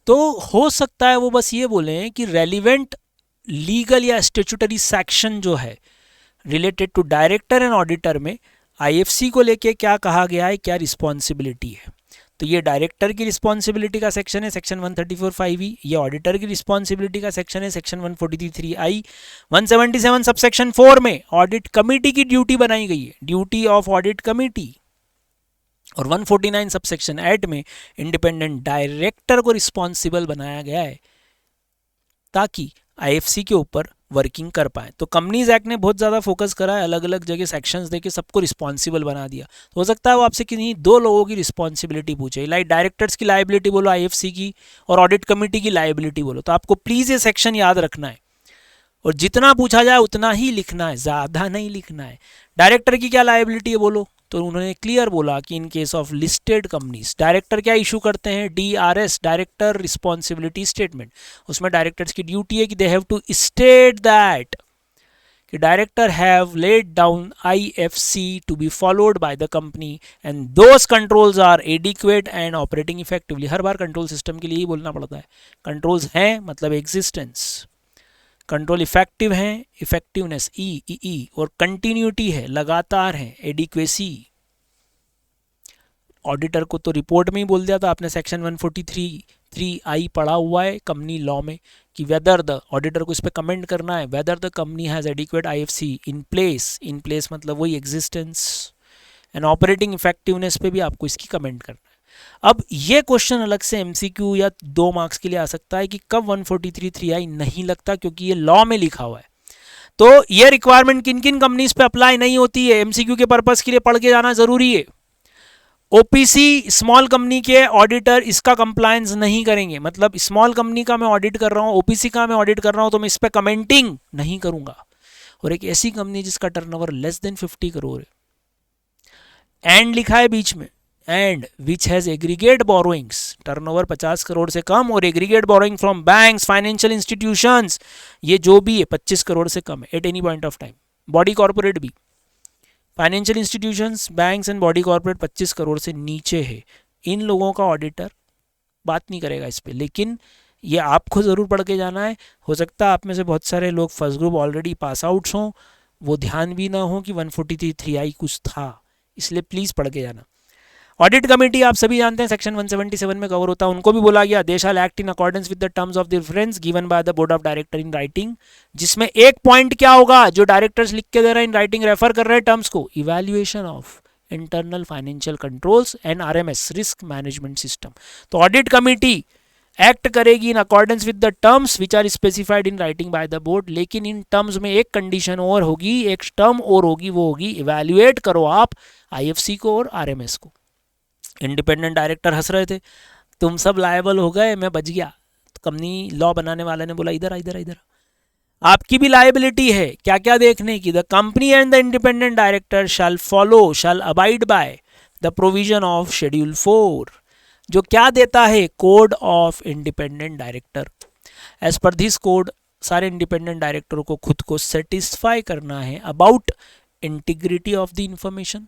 Speaker 1: तो हो सकता है वो बस ये बोलें कि रेलिवेंट लीगल या स्टेचुटरी सेक्शन जो है related to director and auditor में IFC को लेके क्या कहा गया है, क्या रिस्पॉन्सिबिलिटी है. तो ये डायरेक्टर की रिस्पॉन्सिबिलिटी का सेक्शन है सेक्शन 134(5)(e), ये ऑडिटर की रिस्पॉन्सिबिलिटी का सेक्शन है सेक्शन 143(3)(i). 177 सब सेक्शन 4 में ऑडिट कमिटी की ड्यूटी बनाई गई है, ड्यूटी ऑफ ऑडिट कमिटी. और 149 सब सेक्शन 8 में इंडिपेंडेंट डायरेक्टर को रिस्पॉन्सिबल बनाया गया है ताकि IFC के ऊपर वर्किंग कर पाए. तो कंपनीज एक्ट ने बहुत ज़्यादा फोकस करा है, अलग अलग जगह सेक्शंस देके सबको रिस्पॉन्सिबल बना दिया. तो हो सकता है वो आपसे किन्हीं 2 लोगों की रिस्पॉन्सिबिलिटी पूछे, लाइक डायरेक्टर्स की लायबिलिटी बोलो IFC की, और ऑडिट कमेटी की लायबिलिटी बोलो. तो आपको प्लीज़ ये सेक्शन याद रखना है और जितना पूछा जाए उतना ही लिखना है, ज़्यादा नहीं लिखना है. डायरेक्टर की क्या लायबिलिटी है बोलो, तो उन्होंने क्लियर बोला कि in case of listed companies director क्या इशू करते हैं, DRS, डायरेक्टर रिस्पॉन्सिबिलिटी स्टेटमेंट. उसमें डायरेक्टर्स की ड्यूटी है कि they have to state that कि director have laid down IFC to be followed by the company and those controls are adequate and operating effectively. हर बार control system के लिए ही बोलना पड़ता है. कंट्रोल्स हैं मतलब एग्जिस्टेंस, कंट्रोल इफेक्टिव हैं, इफेक्टिवनेस ई, और कंटिन्यूटी है, लगातार है, एडिक्वेसी. ऑडिटर को तो रिपोर्ट में ही बोल दिया था आपने, सेक्शन 143(3)(i) पढ़ा हुआ है कंपनी लॉ में कि वेदर द ऑडिटर को इस पर कमेंट करना है, whether the company has adequate IFC in place मतलब वही एग्जिस्टेंस एंड ऑपरेटिंग इफेक्टिवनेस पे भी आपको इसकी कमेंट करना है। अब ये क्वेश्चन अलग से MCQ या 2 मार्क्स के लिए आ सकता है कि कब 143(3)(i) नहीं लगता, क्योंकि ये लॉ में लिखा हुआ है। तो ये रिक्वायरमेंट किन किन कंपनीज पे अप्लाई नहीं होती है, MCQ के पर्पस के लिए पढ़ के जाना जरूरी है। OPC स्मॉल कंपनी के ऑडिटर इसका कंप्लायंस नहीं करेंगे, मतलब स्मॉल कंपनी का मैं ऑडिट कर रहा हूं, OPC का मैं ऑडिट कर रहा हूं, तो मैं इस पे कमेंटिंग नहीं करूंगा। और एक ऐसी कंपनी जिसका टर्नओवर लेस देन 50 करोड़ है, एंड लिखा है बीच में, and which has aggregate borrowings, turnover 50 crore से कम और aggregate borrowing from banks, financial institutions, ये जो भी है 25 करोड़ से कम है at any point of time. Body corporate भी, financial institutions, banks and body corporate 25 crore से नीचे है, इन लोगों का ऑडिटर बात नहीं करेगा इस पे। लेकिन ये आपको ज़रूर पढ़ के जाना है। हो सकता है आप में से बहुत सारे लोग first group already pass outs हों, वो ध्यान भी ना हो कि 143(3)(i) कुछ था, इसलिए प्लीज़ पढ़ के जाना। ऑडिट कमेटी आप सभी जानते हैं सेक्शन 177 में कवर होता है, उनको भी बोला गया they shall act in accordance with the terms of the reference given by the board of director in writing, जिसमें एक पॉइंट क्या होगा जो डायरेक्टर्स लिख के दे रहे हैं इन राइटिंग, रेफर कर रहे हैं टर्म्स को, evaluation of internal financial controls and RMS risk management system. तो ऑडिट कमेटी एक्ट करेगी in accordance with the terms which are specified in writing by the board, लेकिन इन टर्म्स में एक condition और होगी, एक टर्म और होगी, वो होगी इवैल्यूएट करो आप IFC को और RMS को। इंडिपेंडेंट डायरेक्टर हंस रहे थे, तुम सब लायबल हो गए, मैं बच गया। तो कंपनी लॉ बनाने वाले ने बोला इधर इधर इधर आपकी भी लायबिलिटी है, क्या क्या देखने की, the company and the independent director shall abide by the provision of schedule 4, जो क्या देता है, code of independent director. As per this code सारे इंडिपेंडेंट डायरेक्टरों को खुद को सेटिस्फाई करना है about integrity of the information,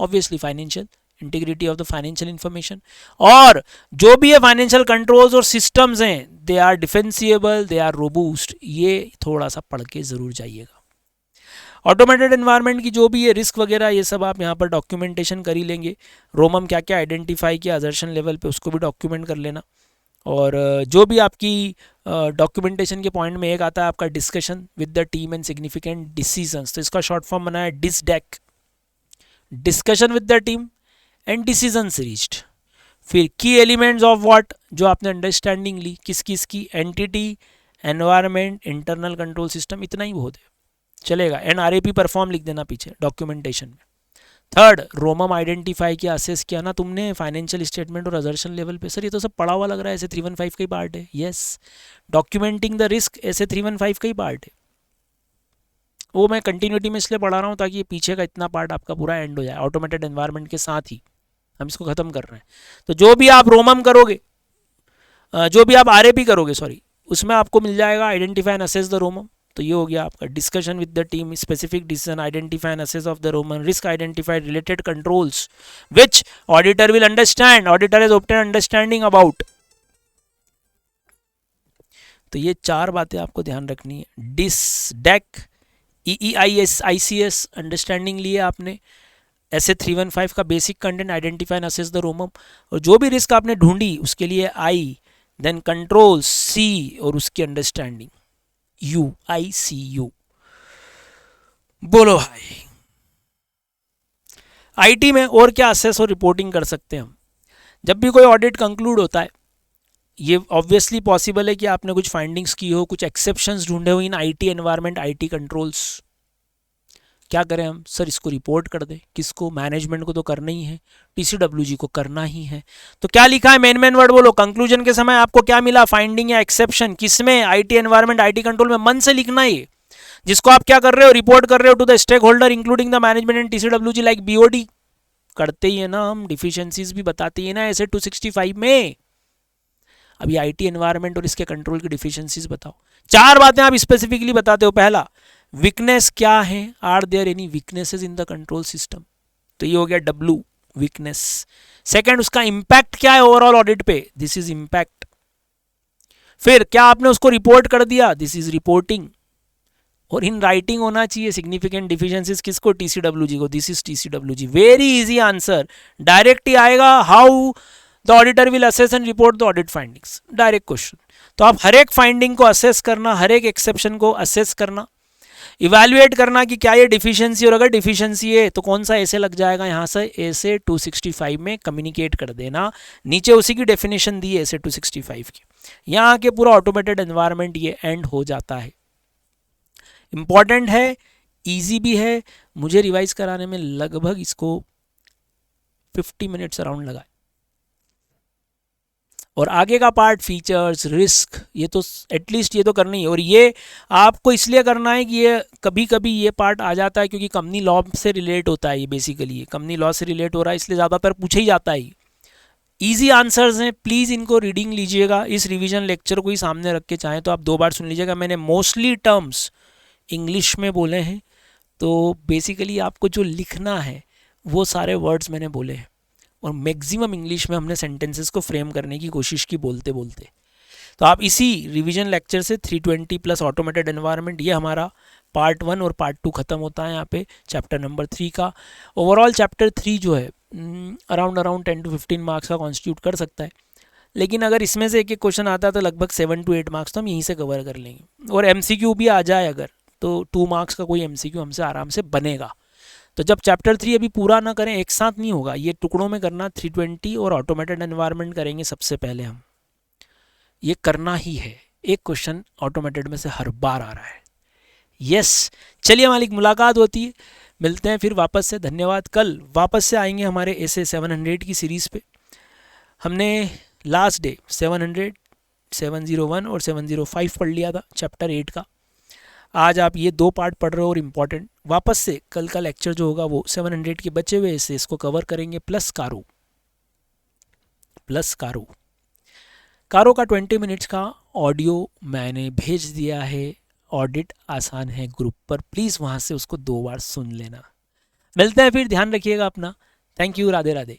Speaker 1: obviously financial integrity of the information इंफॉर्मेशन, और जो भी है फाइनेंशियल कंट्रोल्स और सिस्टम्स हैं they are defensible, they are robust, ये थोड़ा सा पढ़ के जरूर जाइएगा। ऑटोमेटेड एनवायरनमेंट की जो भी है रिस्क वगैरह ये सब आप यहाँ पर डॉक्यूमेंटेशन कर ही लेंगे। रोमम क्या क्या आइडेंटिफाई किया असर्शन लेवल पे उसको भी डॉक्यूमेंट कर लेना। और जो भी आपकी डॉक्यूमेंटेशन के पॉइंट में एक आता है आपका discussion with the team and significant decisions, तो इसका शॉर्ट फॉर्म बना है डिसडेक, discussion with the team and decisions reached. फिर की एलिमेंट्स ऑफ व्हाट, जो आपने अंडरस्टैंडिंग ली किस किस की, entity, environment, internal control system, इतना ही बहुत है, चलेगा। एंड RAP परफॉर्म लिख देना पीछे डॉक्यूमेंटेशन में। थर्ड, रोमम आइडेंटिफाई किया, असेस किया ना तुमने फाइनेंशियल स्टेटमेंट और असर्शन लेवल पे। सर ये तो सब पढ़ा हुआ लग रहा है, ऐसे 315 का ही पार्ट है। यस, डॉक्यूमेंटिंग द रिस्क ऐसे 315 का ही पार्ट है, वो मैं कंटिन्यूटी में इसलिए पढ़ा रहा हूँ ताकि ये पीछे का इतना पार्ट आपका पूरा एंड हो जाए। ऑटोमेटेड एनवायरनमेंट के साथ ही हम इसको खत्म कर रहे हैं। तो जो भी आप रोमम करोगे, जो भी आप RAP करोगे सॉरी, उसमें आपको मिल जाएगा आइडेंटिफाई एंड असेस द रोमम। तो ये हो गया आपका discussion with the team, specific decision, identify and assess of the Roman, risk identified, related controls which auditor will understand, auditor has obtain understanding about. तो ये 4 बातें आपको ध्यान रखनी है। डिसडेक, EEIS ICS अंडरस्टैंडिंग लिए आपने, ऐसे 315 का basic content, identify and assess the रोमम, और जो भी रिस्क आपने ढूंढी उसके लिए I, देन कंट्रोल C, और उसकी अंडरस्टैंडिंग UICU। बोलो भाई, IT में और क्या असेस और रिपोर्टिंग कर सकते हैं हम। जब भी कोई ऑडिट कंक्लूड होता है, ये ऑब्वियसली पॉसिबल है कि आपने कुछ फाइंडिंग्स की हो, कुछ एक्सेप्शंस ढूंढे हो इन IT एनवायरनमेंट, IT कंट्रोल्स। क्या करें हम, सर इसको रिपोर्ट कर दें, किसको, मैनेजमेंट को तो करना ही है, TCWG को करना ही है। तो क्या लिखा है, मेन वर्ड बोलो, कंक्लूजन के समय आपको क्या मिला, फाइंडिंग या एक्सेप्शन, किसमें, IT एनवायरनमेंट, IT कंट्रोल में। मन से लिखना है, जिसको आप क्या कर रहे हो, रिपोर्ट कर रहे हो to the stake holder including the management and TCWG like BOD। करते ही है ना हम, डिफिशियंसीज भी बताते ही ना ऐसे 265 में। अभी IT एनवायरनमेंट और इसके कंट्रोल की डिफिशियंसीज बताओ। 4 बातें आप स्पेसिफिकली बताते हो। पहला, वीकनेस क्या है, are there any weaknesses in the control system, तो ये हो गया W, वीकनेस। सेकंड, उसका इंपैक्ट क्या है ओवरऑल ऑडिट पे, दिस इज इंपैक्ट। फिर क्या आपने उसको रिपोर्ट कर दिया, दिस इज रिपोर्टिंग। और इन राइटिंग होना चाहिए सिग्निफिकेंट डिफिशिएंसीज किसको, TCWG को, this is TCWG, very easy answer, direct ही आएगा, how the auditor will assess and report the audit findings, direct question. तो आप हर एक फाइंडिंग को असेस करना, हर एक एक्सेप्शन को असेस करना, इवैल्यूएट करना कि क्या ये डिफिशिएंसी, और अगर डिफिशिएंसी है तो कौन सा ऐसे लग जाएगा, यहाँ से ऐसे 265 में कम्युनिकेट कर देना, नीचे उसी की डेफिनेशन दी है ऐसे 265 की, यहाँ के पूरा ऑटोमेटेड एनवायरनमेंट ये एंड हो जाता है। इंपॉर्टेंट है, इजी भी है, मुझे रिवाइज कराने में लगभग इसको 50 मिनट्स अराउंड लगा। और आगे का पार्ट फीचर्स, रिस्क, ये तो एटलीस्ट ये तो करना ही है, और ये आपको इसलिए करना है कि ये कभी कभी ये पार्ट आ जाता है क्योंकि कंपनी लॉ से रिलेट होता है, ये बेसिकली कंपनी लॉ से रिलेट हो रहा है, इसलिए ज़्यादातर पूछे ही जाता है। ईजी आंसर्स हैं, प्लीज़ इनको रीडिंग लीजिएगा, इस रिवीजन लेक्चर को ही सामने रख के, चाहें तो आप 2 बार सुन लीजिएगा। मैंने मोस्टली टर्म्स इंग्लिश में बोले हैं, तो बेसिकली आपको जो लिखना है वो सारे वर्ड्स मैंने बोले हैं, और मैक्सिमम इंग्लिश में हमने सेंटेंसेस को फ्रेम करने की कोशिश की बोलते बोलते। तो आप इसी रिवीजन लेक्चर से 320 प्लस ऑटोमेटेड एनवायरनमेंट, ये हमारा पार्ट 1 और पार्ट 2 ख़त्म होता है यहाँ पे चैप्टर नंबर 3 का। ओवरऑल चैप्टर 3 जो है अराउंड 10 to 15 मार्क्स का कॉन्स्टिट्यूट कर सकता है, लेकिन अगर इसमें से एक एक क्वेश्चन आता है तो लगभग 7 to 8 मार्क्स तो हम यहीं से कवर कर लेंगे, और MCQ भी आ जाए अगर तो 2 मार्क्स का कोई MCQ हमसे आराम से बनेगा। तो जब चैप्टर 3 अभी पूरा ना करें, एक साथ नहीं होगा, ये टुकड़ों में करना, 320 और ऑटोमेटेड एनवायरनमेंट करेंगे सबसे पहले हम, ये करना ही है, एक क्वेश्चन ऑटोमेटेड में से हर बार आ रहा है। यस, चलिए मालिक, मुलाकात होती है, मिलते हैं फिर वापस से, धन्यवाद। कल वापस से आएंगे हमारे ऐसे 700 की सीरीज़ पे। हमने लास्ट डे 700, 701 और 705 पढ़ लिया था चैप्टर 8 का। आज आप ये 2 पार्ट पढ़ रहे हो और इम्पॉर्टेंट, वापस से कल का लेक्चर जो होगा वो 700 के बचे हुए से इसको कवर करेंगे, प्लस कारो का 20 मिनट्स का ऑडियो मैंने भेज दिया है, ऑडिट आसान है ग्रुप पर, प्लीज़ वहाँ से उसको 2 बार सुन लेना। मिलते हैं फिर, ध्यान रखिएगा अपना, थैंक यू, राधे राधे।